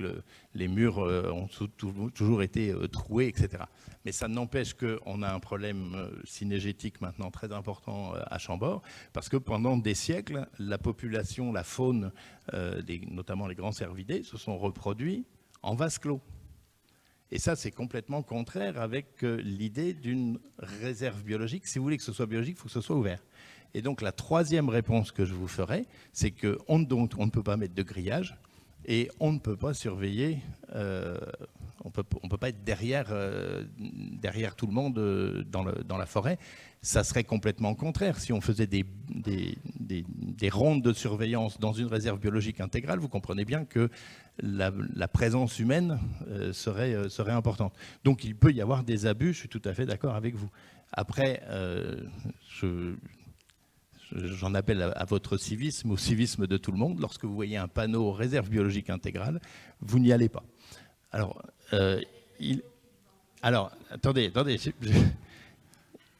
les murs ont toujours été troués, etc. Mais ça n'empêche qu'on a un problème cynégétique maintenant très important à Chambord, parce que pendant des siècles, la population, la faune, notamment les grands cervidés, se sont reproduits en vase clos. Et ça, c'est complètement contraire avec l'idée d'une réserve biologique. Si vous voulez que ce soit biologique, il faut que ce soit ouvert. Et donc la troisième réponse que je vous ferai, c'est qu'on ne peut pas mettre de grillage et on ne peut pas surveiller, on peut pas être derrière tout le monde dans la forêt. Ça serait complètement contraire. Si on faisait des rondes de surveillance dans une réserve biologique intégrale, vous comprenez bien que la présence humaine serait importante. Donc il peut y avoir des abus, je suis tout à fait d'accord avec vous. Après, j'en appelle à votre civisme, au civisme de tout le monde. Lorsque vous voyez un panneau réserve biologique intégrale, vous n'y allez pas. Alors, attendez.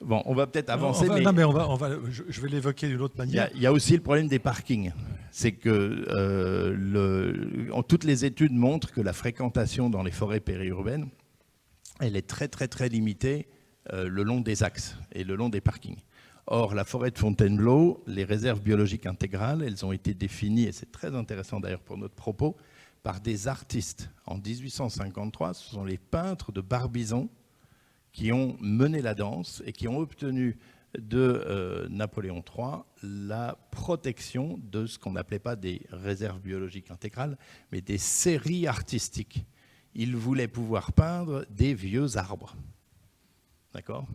Bon, on va peut-être avancer. Je vais l'évoquer d'une autre manière. Il y a aussi le problème des parkings. C'est que toutes les études montrent que la fréquentation dans les forêts périurbaines, elle est très, très, très limitée le long des axes et le long des parkings. Or, la forêt de Fontainebleau, les réserves biologiques intégrales, elles ont été définies, et c'est très intéressant d'ailleurs pour notre propos, par des artistes. En 1853, ce sont les peintres de Barbizon qui ont mené la danse et qui ont obtenu de Napoléon III la protection de ce qu'on n'appelait pas des réserves biologiques intégrales, mais des séries artistiques. Ils voulaient pouvoir peindre des vieux arbres. D'accord ?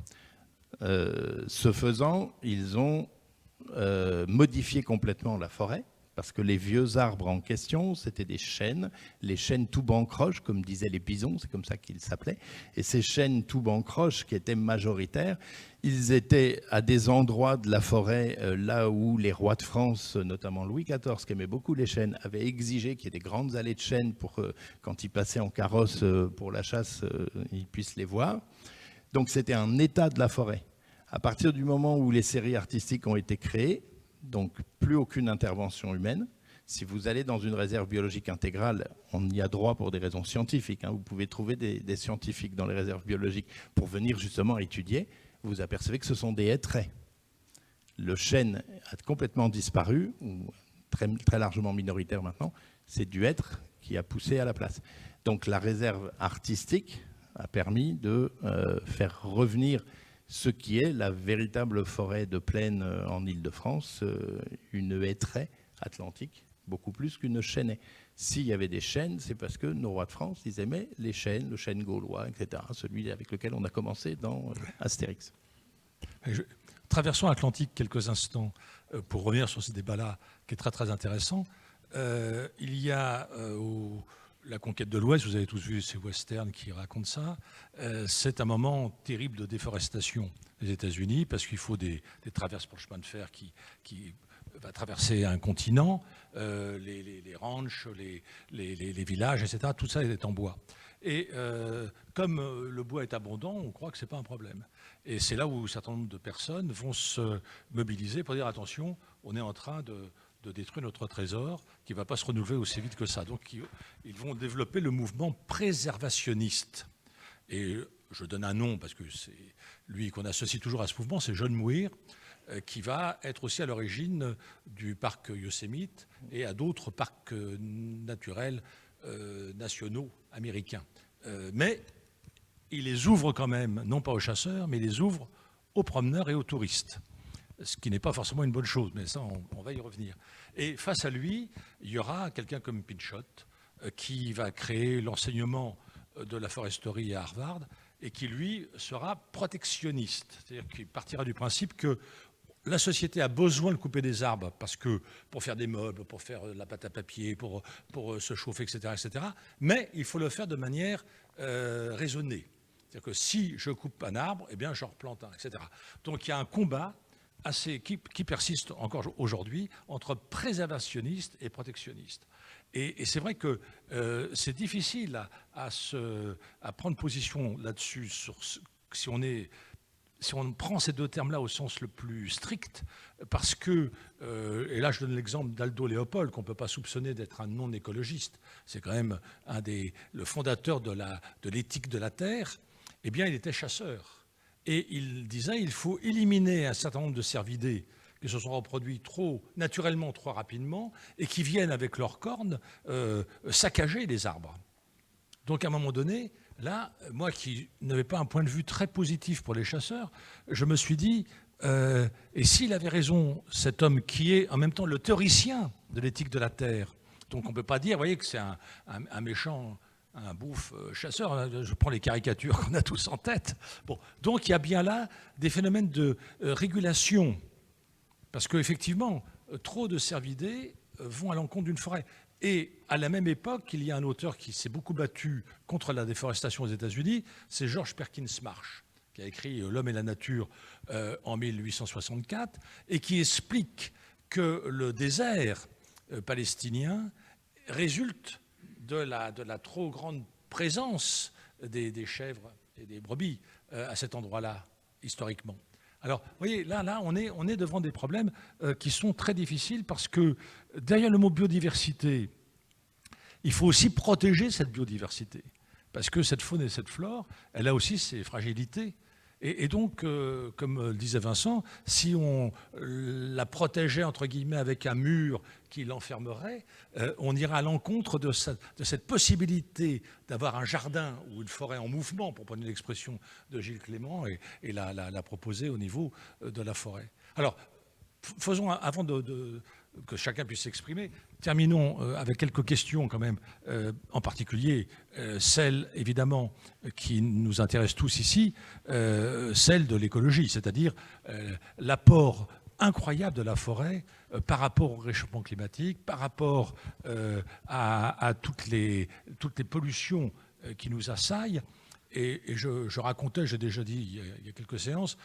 Ce faisant, ils ont modifié complètement la forêt, parce que les vieux arbres en question, c'était des chênes, les chênes tout bancroches, comme disaient les bisons, c'est comme ça qu'ils s'appelaient. Et ces chênes tout bancroches, qui étaient majoritaires, ils étaient à des endroits de la forêt, là où les rois de France, notamment Louis XIV, qui aimait beaucoup les chênes, avaient exigé qu'il y ait des grandes allées de chênes pour que, quand ils passaient en carrosse pour la chasse, ils puissent les voir. Donc c'était un état de la forêt. À partir du moment où les séries artistiques ont été créées, donc plus aucune intervention humaine. Si vous allez dans une réserve biologique intégrale, on y a droit pour des raisons scientifiques. Vous pouvez trouver des scientifiques dans les réserves biologiques pour venir justement étudier. Vous apercevez que ce sont des hêtraies. Le chêne a complètement disparu, ou très, très largement minoritaire maintenant. C'est du hêtre qui a poussé à la place. Donc la réserve artistique a permis de faire revenir ce qui est la véritable forêt de plaine en Île-de-France, une hêtraie atlantique, beaucoup plus qu'une chênaie. S'il y avait des chênes, c'est parce que nos rois de France, ils aimaient les chênes, le chêne gaulois, etc., celui avec lequel on a commencé dans Astérix. Traversons l'Atlantique quelques instants pour revenir sur ce débat-là, qui est très très intéressant. Il y a la conquête de l'Ouest, vous avez tous vu ces westerns qui racontent ça, c'est un moment terrible de déforestation des États-Unis parce qu'il faut des traverses pour le chemin de fer qui va traverser un continent, les ranchs, les villages, etc. Tout ça est en bois. Et comme le bois est abondant, on croit que ce n'est pas un problème. Et c'est là où un certain nombre de personnes vont se mobiliser pour dire attention, on est en train de détruire notre trésor qui ne va pas se renouveler aussi vite que ça. Donc ils vont développer le mouvement préservationniste. Et je donne un nom parce que c'est lui qu'on associe toujours à ce mouvement, c'est John Muir, qui va être aussi à l'origine du parc Yosemite et à d'autres parcs naturels nationaux américains. Mais il les ouvre quand même, non pas aux chasseurs, mais il les ouvre aux promeneurs et aux touristes. Ce qui n'est pas forcément une bonne chose, mais ça, on va y revenir. Et face à lui, il y aura quelqu'un comme Pinchot qui va créer l'enseignement de la foresterie à Harvard et qui, lui, sera protectionniste. C'est-à-dire qu'il partira du principe que la société a besoin de couper des arbres parce que pour faire des meubles, pour faire de la pâte à papier, pour se chauffer, etc., etc. Mais il faut le faire de manière raisonnée. C'est-à-dire que si je coupe un arbre, eh bien, j'en replante un, etc. Donc il y a un combat qui persiste encore aujourd'hui entre préservationnistes et protectionnistes. Et c'est vrai que c'est difficile à prendre position là-dessus si on prend ces deux termes-là au sens le plus strict, parce que, et là je donne l'exemple d'Aldo Léopold, qu'on ne peut pas soupçonner d'être un non-écologiste, c'est quand même le fondateur de l'éthique de la Terre, eh bien il était chasseur. Et il disait qu'il faut éliminer un certain nombre de cervidés qui se sont reproduits naturellement trop rapidement et qui viennent avec leurs cornes saccager les arbres. Donc à un moment donné, là, moi qui n'avais pas un point de vue très positif pour les chasseurs, je me suis dit, et s'il avait raison, cet homme qui est en même temps le théoricien de l'éthique de la Terre, donc on ne peut pas dire, vous voyez, que c'est un méchant, un bouffe chasseur, je prends les caricatures qu'on a tous en tête. Bon, donc il y a bien là des phénomènes de régulation, parce qu'effectivement, trop de cervidés vont à l'encontre d'une forêt. Et à la même époque, il y a un auteur qui s'est beaucoup battu contre la déforestation aux États-Unis, c'est George Perkins Marsh, qui a écrit L'homme et la nature en 1864, et qui explique que le désert palestinien résulte de la trop grande présence des chèvres et des brebis à cet endroit-là, historiquement. Alors, vous voyez, là on est devant des problèmes qui sont très difficiles parce que derrière le mot biodiversité, il faut aussi protéger cette biodiversité. Parce que cette faune et cette flore, elle a aussi ses fragilités. Et donc, comme le disait Vincent, si on la protégeait, entre guillemets, avec un mur qui l'enfermerait, on ira à l'encontre de cette possibilité d'avoir un jardin ou une forêt en mouvement, pour prendre l'expression de Gilles Clément, et la proposer au niveau de la forêt. Alors, faisons, avant que chacun puisse s'exprimer, terminons avec quelques questions quand même, en particulier celle évidemment qui nous intéresse tous ici, celle de l'écologie, c'est-à-dire l'apport incroyable de la forêt par rapport au réchauffement climatique, par rapport à toutes les pollutions qui nous assaillent. Et je racontais, j'ai déjà dit il y a quelques séances,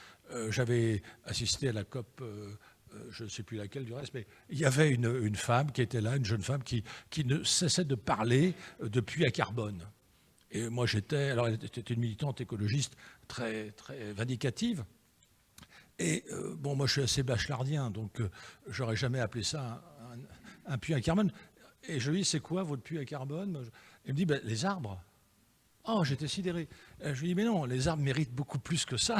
j'avais assisté à la COP, je ne sais plus laquelle du reste, mais il y avait une femme qui était là, une jeune femme qui ne cessait de parler de puits à carbone. Et moi alors elle était une militante écologiste très, très vindicative. Et bon, moi je suis assez bachelardien, donc j'aurais jamais appelé ça un puits à carbone. Et je lui dis, c'est quoi votre puits à carbone? Elle me dit, ben, les arbres. Oh, j'étais sidéré. Je lui dis, mais non, les arbres méritent beaucoup plus que ça.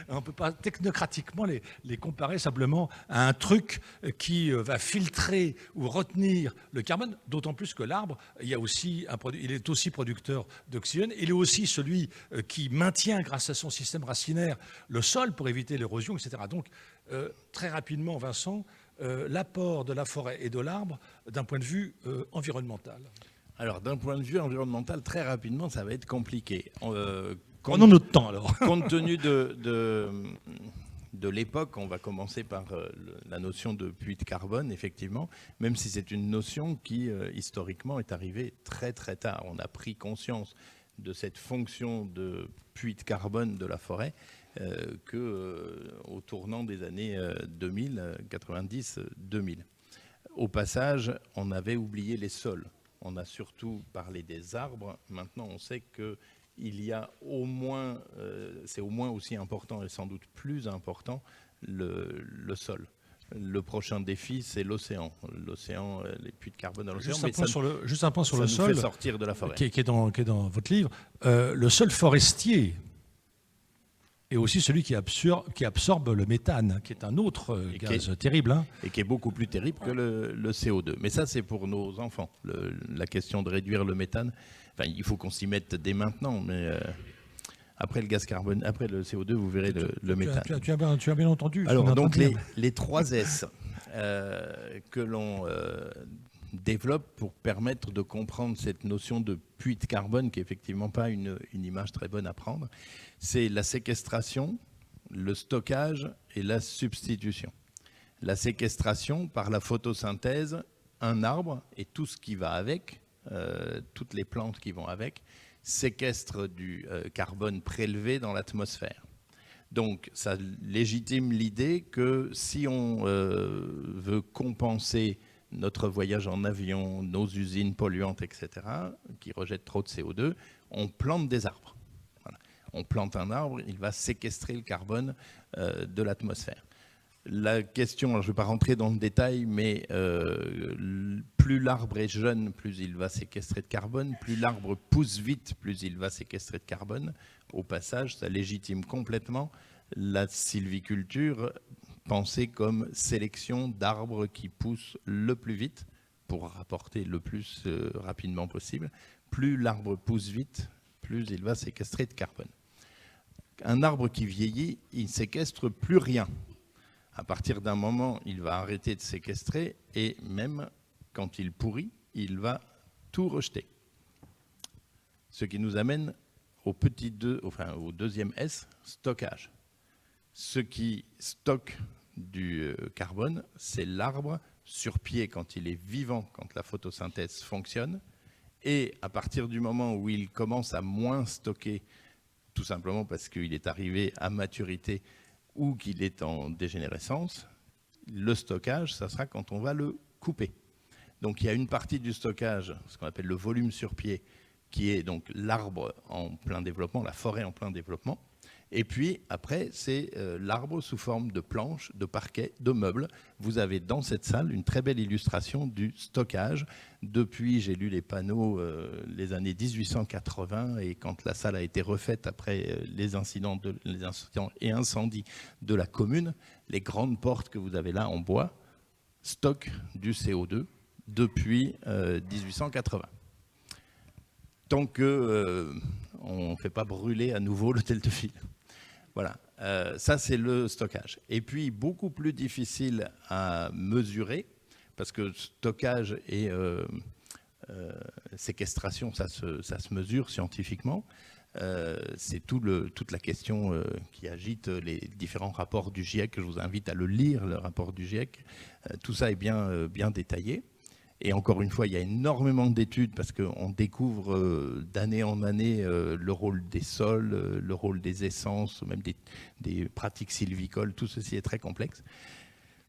On ne peut pas technocratiquement les comparer simplement à un truc qui va filtrer ou retenir le carbone, d'autant plus que l'arbre, il est aussi producteur d'oxygène, il est aussi celui qui maintient, grâce à son système racinaire, le sol pour éviter l'érosion, etc. Donc, très rapidement, Vincent, l'apport de la forêt et de l'arbre d'un point de vue environnemental. Alors, d'un point de vue environnemental, très rapidement, ça va être compliqué. Prenons notre temps, alors. Compte tenu de l'époque, on va commencer par la notion de puits de carbone, effectivement, même si c'est une notion qui, historiquement, est arrivée très, très tard. On a pris conscience de cette fonction de puits de carbone de la forêt au tournant des années 2000, 90, 2000. Au passage, on avait oublié les sols. On a surtout parlé des arbres. Maintenant, on sait qu'il y a c'est au moins aussi important et sans doute plus important, le sol. Le prochain défi, c'est l'océan. L'océan, les puits de carbone dans l'océan. Juste un point sur le sol, fait sortir de la forêt. Qui est dans votre livre. Le sol forestier est aussi celui qui absorbe le méthane, qui est un autre gaz terrible. Hein. Et qui est beaucoup plus terrible que le CO2. Mais ça, c'est pour nos enfants. La question de réduire le méthane, enfin, il faut qu'on s'y mette dès maintenant. Mais après le gaz carbone, après le CO2, vous verrez le méthane. Tu as bien entendu. Alors, donc, les 3 S que l'on développe pour permettre de comprendre cette notion de puits de carbone, qui n'est effectivement pas une image très bonne à prendre, c'est la séquestration, le stockage et la substitution. La séquestration par la photosynthèse, un arbre et tout ce qui va avec, toutes les plantes qui vont avec, séquestrent du carbone prélevé dans l'atmosphère. Donc ça légitime l'idée que si on veut compenser notre voyage en avion, nos usines polluantes, etc., qui rejettent trop de CO2, on plante des arbres. Voilà. On plante un arbre, il va séquestrer le carbone de l'atmosphère. La question, alors je ne vais pas rentrer dans le détail, mais plus l'arbre est jeune, plus il va séquestrer de carbone, plus l'arbre pousse vite, plus il va séquestrer de carbone. Au passage, ça légitime complètement la sylviculture, pensée comme sélection d'arbres qui poussent le plus vite pour rapporter le plus rapidement possible. Plus l'arbre pousse vite, plus il va séquestrer de carbone. Un arbre qui vieillit, il ne séquestre plus rien. À partir d'un moment, il va arrêter de séquestrer et même quand il pourrit, il va tout rejeter. Ce qui nous amène au deuxième S, stockage. Ce qui stocke du carbone, c'est l'arbre sur pied quand il est vivant, quand la photosynthèse fonctionne. Et à partir du moment où il commence à moins stocker tout simplement parce qu'il est arrivé à maturité ou qu'il est en dégénérescence. Le stockage, ça sera quand on va le couper. Donc il y a une partie du stockage, ce qu'on appelle le volume sur pied, qui est donc l'arbre en plein développement, la forêt en plein développement. Et puis après, c'est l'arbre sous forme de planches, de parquets, de meubles. Vous avez dans cette salle une très belle illustration du stockage. Depuis, j'ai lu les panneaux les années 1880 et quand la salle a été refaite après les incidents et incendies de la commune, les grandes portes que vous avez là en bois stockent du CO2 depuis 1880. Tant qu'on ne fait pas brûler à nouveau l'hôtel de ville. Voilà, ça c'est le stockage. Et puis beaucoup plus difficile à mesurer, parce que stockage et séquestration, ça se mesure scientifiquement. C'est toute la question qui agite les différents rapports du GIEC. Je vous invite à le lire, le rapport du GIEC. Tout ça est bien détaillé. Et encore une fois, il y a énormément d'études parce qu'on découvre d'année en année le rôle des sols, le rôle des essences, même des pratiques sylvicoles. Tout ceci est très complexe.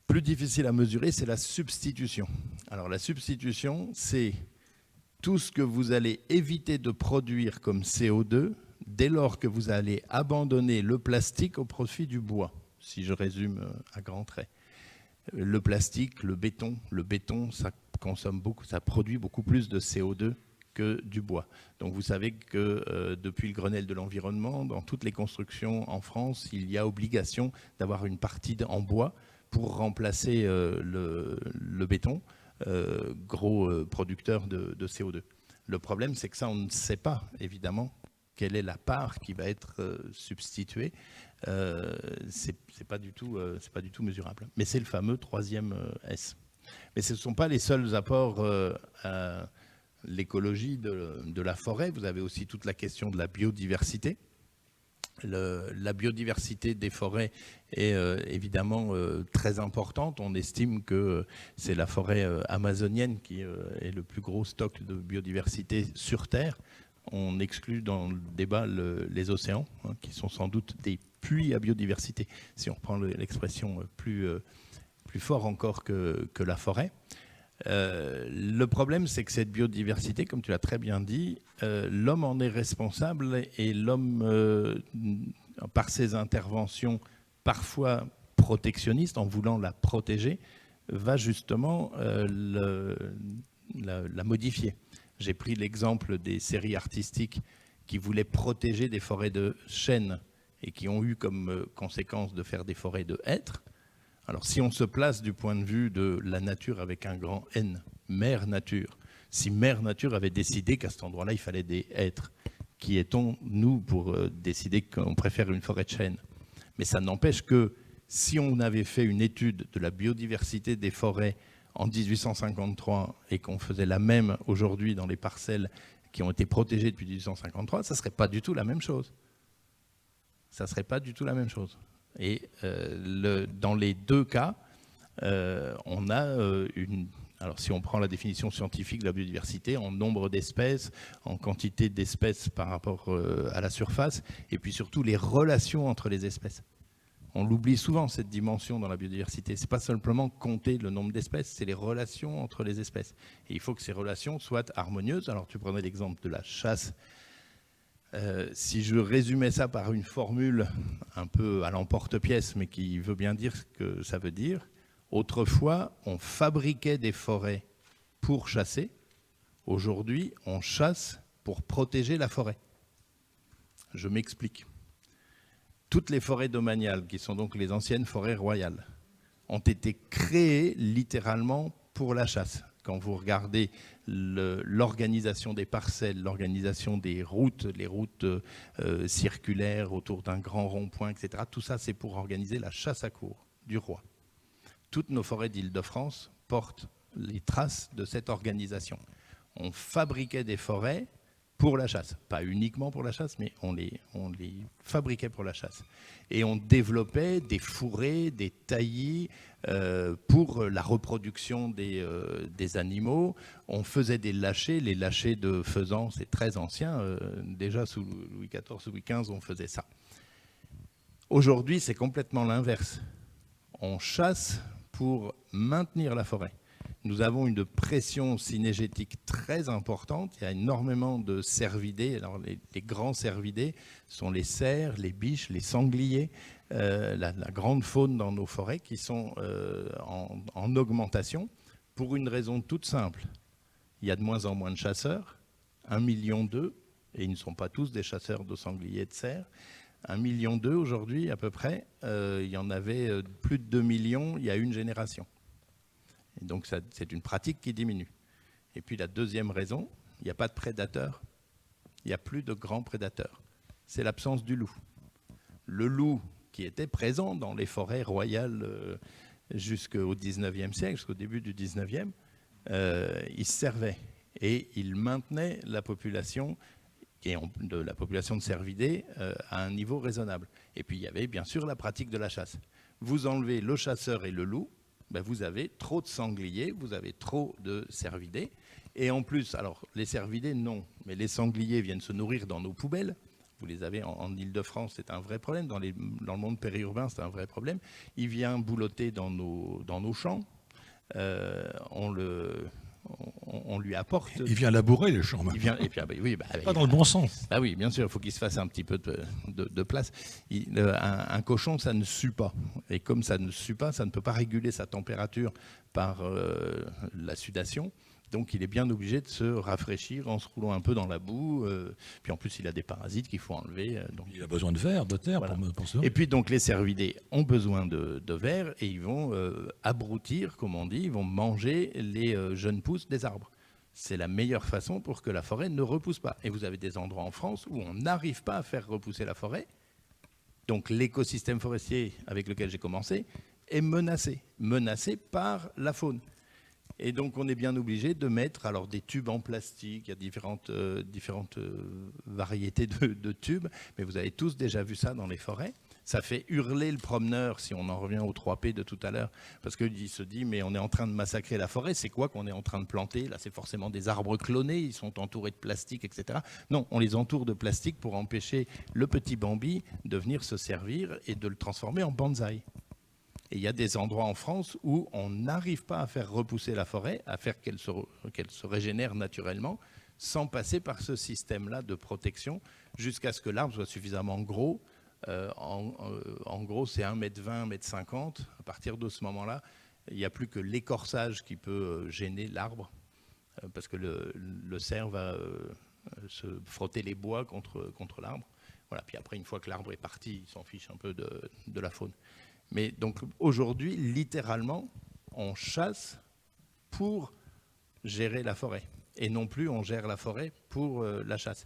Plus difficile à mesurer, c'est la substitution. Alors la substitution, c'est tout ce que vous allez éviter de produire comme CO2 dès lors que vous allez abandonner le plastique au profit du bois, si je résume à grands traits. Le plastique, le béton, ça consomme beaucoup, ça produit beaucoup plus de CO2 que du bois. Donc vous savez que depuis le Grenelle de l'environnement, dans toutes les constructions en France, il y a obligation d'avoir une partie en bois pour remplacer le béton, gros producteur de CO2. Le problème, c'est que ça, on ne sait pas, évidemment, quelle est la part qui va être substituée. C'est pas du tout mesurable. Mais c'est le fameux troisième S. Mais ce ne sont pas les seuls apports à l'écologie de la forêt. Vous avez aussi toute la question de la biodiversité. La biodiversité des forêts est évidemment très importante. On estime que c'est la forêt amazonienne qui est le plus gros stock de biodiversité sur Terre. On exclut dans le débat les océans, qui sont sans doute des puits à biodiversité, si on reprend l'expression plus fort encore que la forêt. Le problème, c'est que cette biodiversité, comme tu l'as très bien dit, l'homme en est responsable et l'homme, par ses interventions parfois protectionnistes, en voulant la protéger, va justement la modifier. J'ai pris l'exemple des séries artistiques qui voulaient protéger des forêts de chênes et qui ont eu comme conséquence de faire des forêts de hêtres. Alors si on se place du point de vue de la nature avec un grand N, Mère Nature, si Mère Nature avait décidé qu'à cet endroit-là, il fallait des hêtres, qui est-on, nous, pour décider qu'on préfère une forêt de chênes? Mais ça n'empêche que si on avait fait une étude de la biodiversité des forêts en 1853 et qu'on faisait la même aujourd'hui dans les parcelles qui ont été protégées depuis 1853, ça ne serait pas du tout la même chose. Ça ne serait pas du tout la même chose. Et dans les deux cas, on a alors si on prend la définition scientifique de la biodiversité, en nombre d'espèces, en quantité d'espèces par rapport à la surface, et puis surtout les relations entre les espèces. On l'oublie souvent, cette dimension dans la biodiversité. Ce n'est pas simplement compter le nombre d'espèces, c'est les relations entre les espèces. Et il faut que ces relations soient harmonieuses. Alors tu prenais l'exemple de la chasse. Si je résumais ça par une formule un peu à l'emporte-pièce, mais qui veut bien dire ce que ça veut dire, autrefois, on fabriquait des forêts pour chasser. Aujourd'hui, on chasse pour protéger la forêt. Je m'explique. Toutes les forêts domaniales, qui sont donc les anciennes forêts royales, ont été créées littéralement pour la chasse. Quand vous regardez l'organisation des parcelles, l'organisation des routes, les routes circulaires autour d'un grand rond-point, etc., tout ça, c'est pour organiser la chasse à courre du roi. Toutes nos forêts d'Île-de-France portent les traces de cette organisation. On fabriquait des forêts pour la chasse. Pas uniquement pour la chasse, mais on les fabriquait pour la chasse. Et on développait des fourrés, des taillis pour la reproduction des animaux. On faisait des lâchers. Les lâchers de faisans, c'est très ancien. Déjà sous Louis XIV, Louis XV, on faisait ça. Aujourd'hui, c'est complètement l'inverse. On chasse pour maintenir la forêt. Nous avons une pression cynégétique très importante. Il y a énormément de cervidés. Alors, les grands cervidés sont les cerfs, les biches, les sangliers, la grande faune dans nos forêts qui sont en augmentation pour une raison toute simple. Il y a de moins en moins de chasseurs, 1,2 million, et ils ne sont pas tous des chasseurs de sangliers et de cerfs. 1,2 million aujourd'hui à peu près. Il y en avait plus de 2 millions il y a une génération. Et donc, c'est une pratique qui diminue. Et puis, la deuxième raison, il n'y a pas de prédateurs. Il n'y a plus de grands prédateurs. C'est l'absence du loup. Le loup, qui était présent dans les forêts royales jusqu'au 19e siècle, jusqu'au début du 19e, il se servait. Et il maintenait la population, de la population de cervidés à un niveau raisonnable. Et puis, il y avait bien sûr la pratique de la chasse. Vous enlevez le chasseur et le loup, ben vous avez trop de sangliers, vous avez trop de cervidés. Et en plus, alors les cervidés, non, mais les sangliers viennent se nourrir dans nos poubelles. Vous les avez en Île-de-France, c'est un vrai problème. Dans le monde périurbain, c'est un vrai problème. Il vient boulotter dans nos champs. On lui apporte. Il vient labourer les champs. Il vient, et puis, oui, pas dans le bon sens. Ah oui, bien sûr, il faut qu'il se fasse un petit peu de place. Un cochon, ça ne sue pas. Et comme ça ne sue pas, ça ne peut pas réguler sa température par la sudation. Donc il est bien obligé de se rafraîchir en se roulant un peu dans la boue. Puis en plus, il a des parasites qu'il faut enlever. Donc, il a besoin de verre, de terre voilà. pour ça. Et puis donc les cervidés ont besoin de verre et ils vont abrutir, comme on dit, ils vont manger les jeunes pousses des arbres. C'est la meilleure façon pour que la forêt ne repousse pas. Et vous avez des endroits en France où on n'arrive pas à faire repousser la forêt. Donc l'écosystème forestier avec lequel j'ai commencé est menacé par la faune. Et donc, on est bien obligé de mettre alors, des tubes en plastique. Il y a différentes variétés de tubes. Mais vous avez tous déjà vu ça dans les forêts. Ça fait hurler le promeneur, si on en revient aux 3P de tout à l'heure. Parce qu'il se dit, mais on est en train de massacrer la forêt. C'est quoi qu'on est en train de planter? Là, c'est forcément des arbres clonés. Ils sont entourés de plastique, etc. Non, on les entoure de plastique pour empêcher le petit Bambi de venir se servir et de le transformer en bonsaï. Et il y a des endroits en France où on n'arrive pas à faire repousser la forêt, à faire qu'elle se régénère naturellement, sans passer par ce système-là de protection, jusqu'à ce que l'arbre soit suffisamment gros. En gros, c'est 1,20 m, 1,50 m. À partir de ce moment-là, il n'y a plus que l'écorçage qui peut gêner l'arbre, parce que le cerf va se frotter les bois contre l'arbre. Voilà. Puis après, une fois que l'arbre est parti, il s'en fiche un peu de la faune. Mais donc aujourd'hui, littéralement, on chasse pour gérer la forêt. Et non plus on gère la forêt pour la chasse.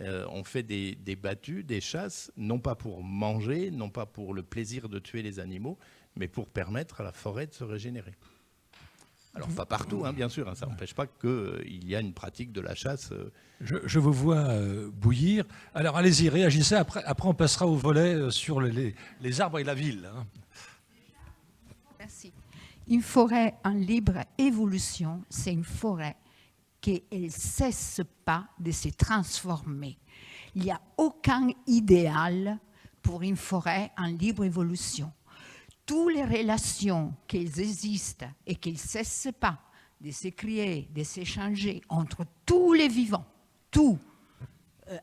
On fait des battues, des chasses, non pas pour manger, non pas pour le plaisir de tuer les animaux, mais pour permettre à la forêt de se régénérer. Alors pas partout, bien sûr, ça n'empêche pas qu'il y a une pratique de la chasse. Je vous vois bouillir. Alors allez-y, réagissez. Après on passera au volet sur les arbres et la ville. Merci. Une forêt en libre évolution, c'est une forêt qui ne cesse pas de se transformer. Il n'y a aucun idéal pour une forêt en libre évolution. Toutes les relations qui existent et qui ne cessent pas de se créer, de s'échanger entre tous les vivants, tous,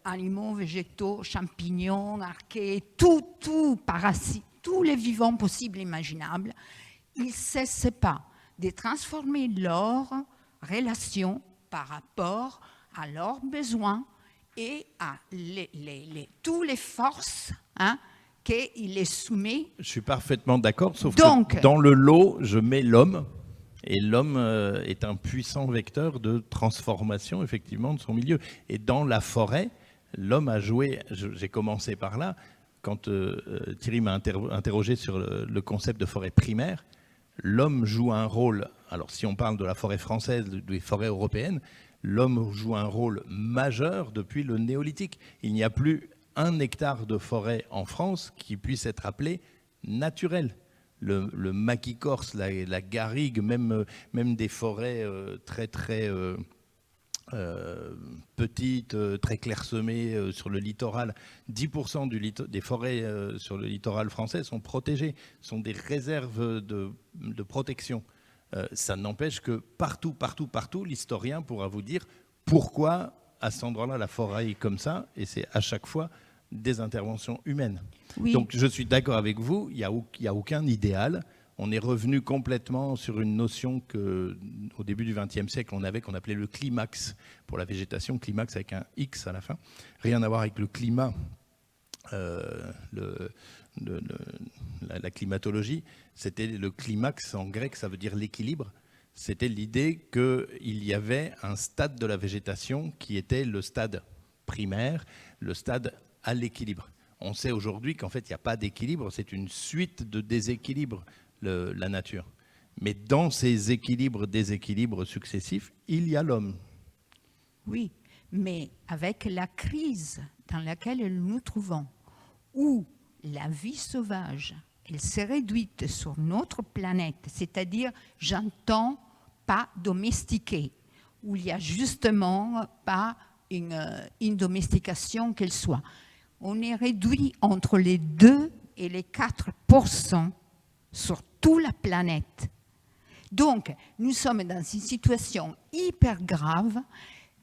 animaux, végétaux, champignons, archées, tout parasites, tous les vivants possibles et imaginables, ils ne cessent pas de transformer leurs relations par rapport à leurs besoins et à toutes les forces qu'il les soumet. Je suis parfaitement d'accord, sauf que dans le lot, je mets l'homme. Et l'homme est un puissant vecteur de transformation, effectivement, de son milieu. Et dans la forêt, l'homme a joué, j'ai commencé par là, quand Thierry m'a interrogé sur le concept de forêt primaire, l'homme joue un rôle, alors si on parle de la forêt française, des forêts européennes, l'homme joue un rôle majeur depuis le néolithique. Il n'y a plus 1 hectare de forêt en France qui puisse être appelé naturel. Le maquis corse, la garrigue, même des forêts très petites, très clairsemées sur le littoral. 10% des forêts sur le littoral français sont protégées, sont des réserves de protection. Ça n'empêche que partout, l'historien pourra vous dire pourquoi à cet endroit-là la forêt est comme ça, et c'est à chaque fois des interventions humaines. Oui. Donc je suis d'accord avec vous, il n'y a aucun idéal. On est revenu complètement sur une notion qu'au début du XXe siècle, on avait, qu'on appelait le climax pour la végétation, climax avec un X à la fin. Rien à voir avec le climat, la climatologie. C'était le climax, en grec, ça veut dire l'équilibre. C'était l'idée qu'il y avait un stade de la végétation qui était le stade primaire, le stade à l'équilibre. On sait aujourd'hui qu'en fait, il n'y a pas d'équilibre, c'est une suite de déséquilibres, la nature. Mais dans ces déséquilibres successifs, il y a l'homme. Oui, mais avec la crise dans laquelle nous nous trouvons, où la vie sauvage, elle s'est réduite sur notre planète, c'est-à-dire, j'entends, pas domestiquée, où il n'y a justement pas une domestication qu'elle soit. On est réduit entre les 2 et les 4% sur toute la planète. Donc, nous sommes dans une situation hyper grave.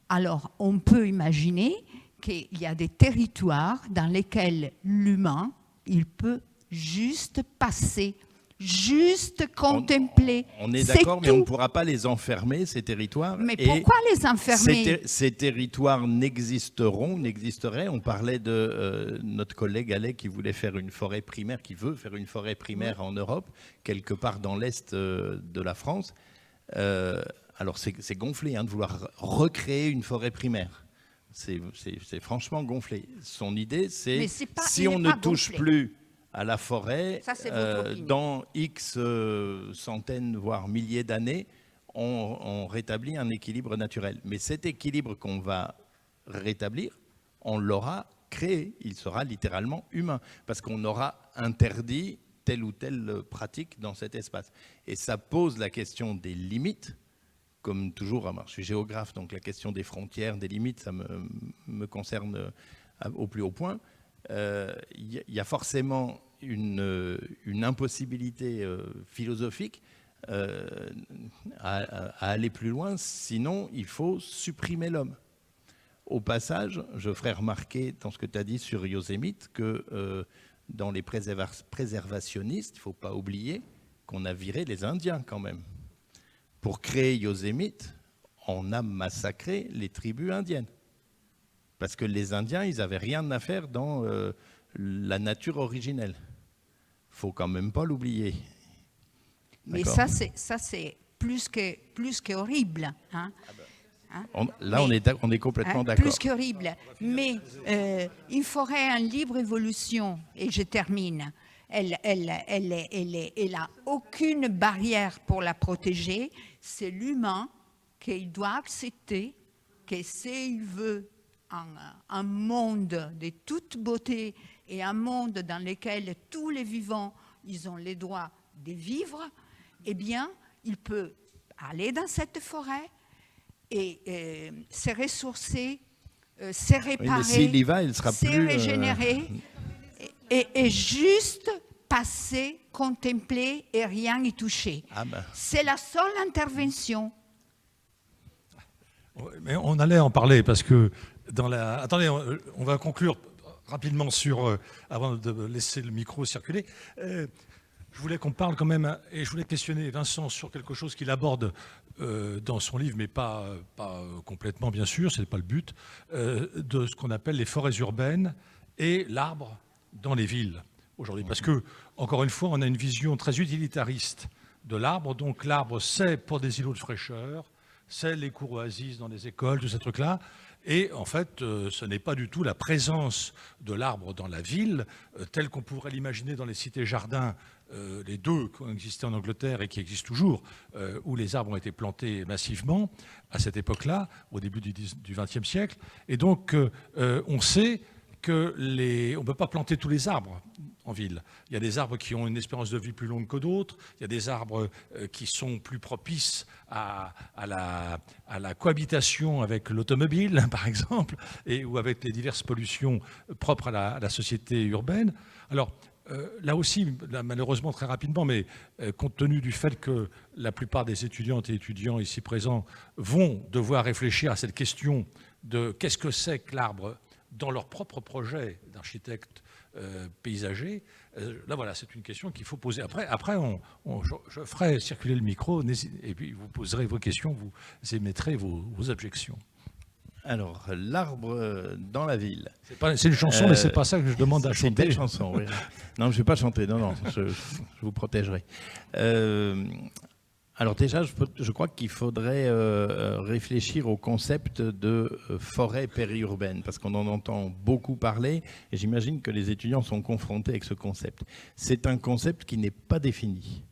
Alors, on peut imaginer qu'il y a des territoires dans lesquels l'humain, il peut juste passer, juste contempler. On est d'accord, mais on ne pourra pas les enfermer, ces territoires. Mais pourquoi les enfermer? Ces territoires n'existeraient. On parlait de notre collègue Allais qui voulait faire une forêt primaire, qui veut faire une forêt primaire en Europe, quelque part dans l'est de la France. Alors c'est gonflé de vouloir recréer une forêt primaire. C'est franchement gonflé. Son idée, c'est si on ne touche plus à la forêt, dans X centaines, voire milliers d'années, on rétablit un équilibre naturel. Mais cet équilibre qu'on va rétablir, on l'aura créé. Il sera littéralement humain, parce qu'on aura interdit telle ou telle pratique dans cet espace. Et ça pose la question des limites, comme toujours. Je suis géographe, donc la question des frontières, des limites, ça me concerne au plus haut point. Il y a forcément une impossibilité philosophique à aller plus loin, sinon il faut supprimer l'homme. Au passage, je ferai remarquer dans ce que tu as dit sur Yosemite que dans les préservationnistes, il ne faut pas oublier qu'on a viré les Indiens quand même. Pour créer Yosemite, on a massacré les tribus indiennes. Parce que les Indiens, ils n'avaient rien à faire dans la nature originelle. Il ne faut quand même pas l'oublier. Mais ça, c'est plus que horrible. Hein. On est complètement d'accord. Plus qu'horrible. Mais une forêt en libre évolution, et je termine, elle n'a aucune barrière pour la protéger. C'est l'humain qui doit accepter que s'il veut un monde de toute beauté et un monde dans lequel tous les vivants ils ont les droits de vivre, eh bien, il peut aller dans cette forêt et se ressourcer, se réparer, s'il y va, il sera se régénérer et juste passer, contempler et rien y toucher. C'est la seule intervention. Mais on allait en parler parce que Attendez, on va conclure rapidement avant de laisser le micro circuler. Je voulais qu'on parle quand même, et je voulais questionner Vincent sur quelque chose qu'il aborde dans son livre, mais pas complètement bien sûr, ce n'est pas le but, de ce qu'on appelle les forêts urbaines et l'arbre dans les villes aujourd'hui. Parce que, encore une fois, on a une vision très utilitariste de l'arbre. Donc l'arbre, c'est pour des îlots de fraîcheur, c'est les cours oasis dans les écoles, tous ces trucs-là. Et en fait, ce n'est pas du tout la présence de l'arbre dans la ville, telle qu'on pourrait l'imaginer dans les cités-jardins, les deux qui ont existé en Angleterre et qui existent toujours, où les arbres ont été plantés massivement à cette époque-là, au début du XXe siècle. Et donc, on sait qu'on ne peut pas planter tous les arbres en ville. Il y a des arbres qui ont une espérance de vie plus longue que d'autres. Il y a des arbres qui sont plus propices à la cohabitation avec l'automobile, par exemple, ou avec les diverses pollutions propres à la société urbaine. Alors, là aussi, malheureusement très rapidement, mais compte tenu du fait que la plupart des étudiantes et étudiants ici présents vont devoir réfléchir à cette question de qu'est-ce que c'est que l'arbre dans leur propre projet d'architecte paysager, là voilà, c'est une question qu'il faut poser. Après je ferai circuler le micro et puis vous poserez vos questions, vous émettrez vos objections. Alors, l'arbre dans la ville. C'est une chanson, mais c'est pas ça que je demande à chanter. C'est une belle chanson, oui. Non, je ne vais pas chanter, non, je vous protégerai. Alors déjà, je crois qu'il faudrait réfléchir au concept de forêt périurbaine, parce qu'on en entend beaucoup parler, et j'imagine que les étudiants sont confrontés avec ce concept. C'est un concept qui n'est pas défini.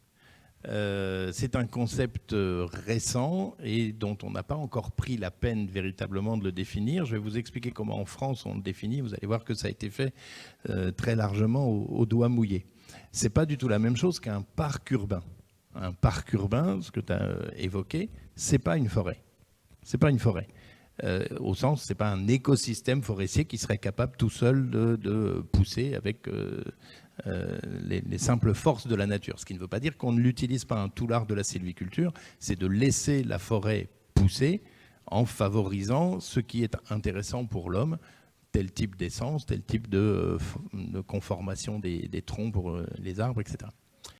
C'est un concept récent et dont on n'a pas encore pris la peine véritablement de le définir. Je vais vous expliquer comment en France on le définit. Vous allez voir que ça a été fait très largement au doigt mouillé. Ce n'est pas du tout la même chose qu'un parc urbain. Un parc urbain, ce que tu as évoqué, ce n'est pas une forêt. C'est pas une forêt. Au sens, ce n'est pas un écosystème forestier qui serait capable tout seul de pousser avec les simples forces de la nature. Ce qui ne veut pas dire qu'on ne l'utilise pas. Tout l'art de la sylviculture, c'est de laisser la forêt pousser en favorisant ce qui est intéressant pour l'homme, tel type d'essence, tel type de conformation des troncs pour les arbres, etc.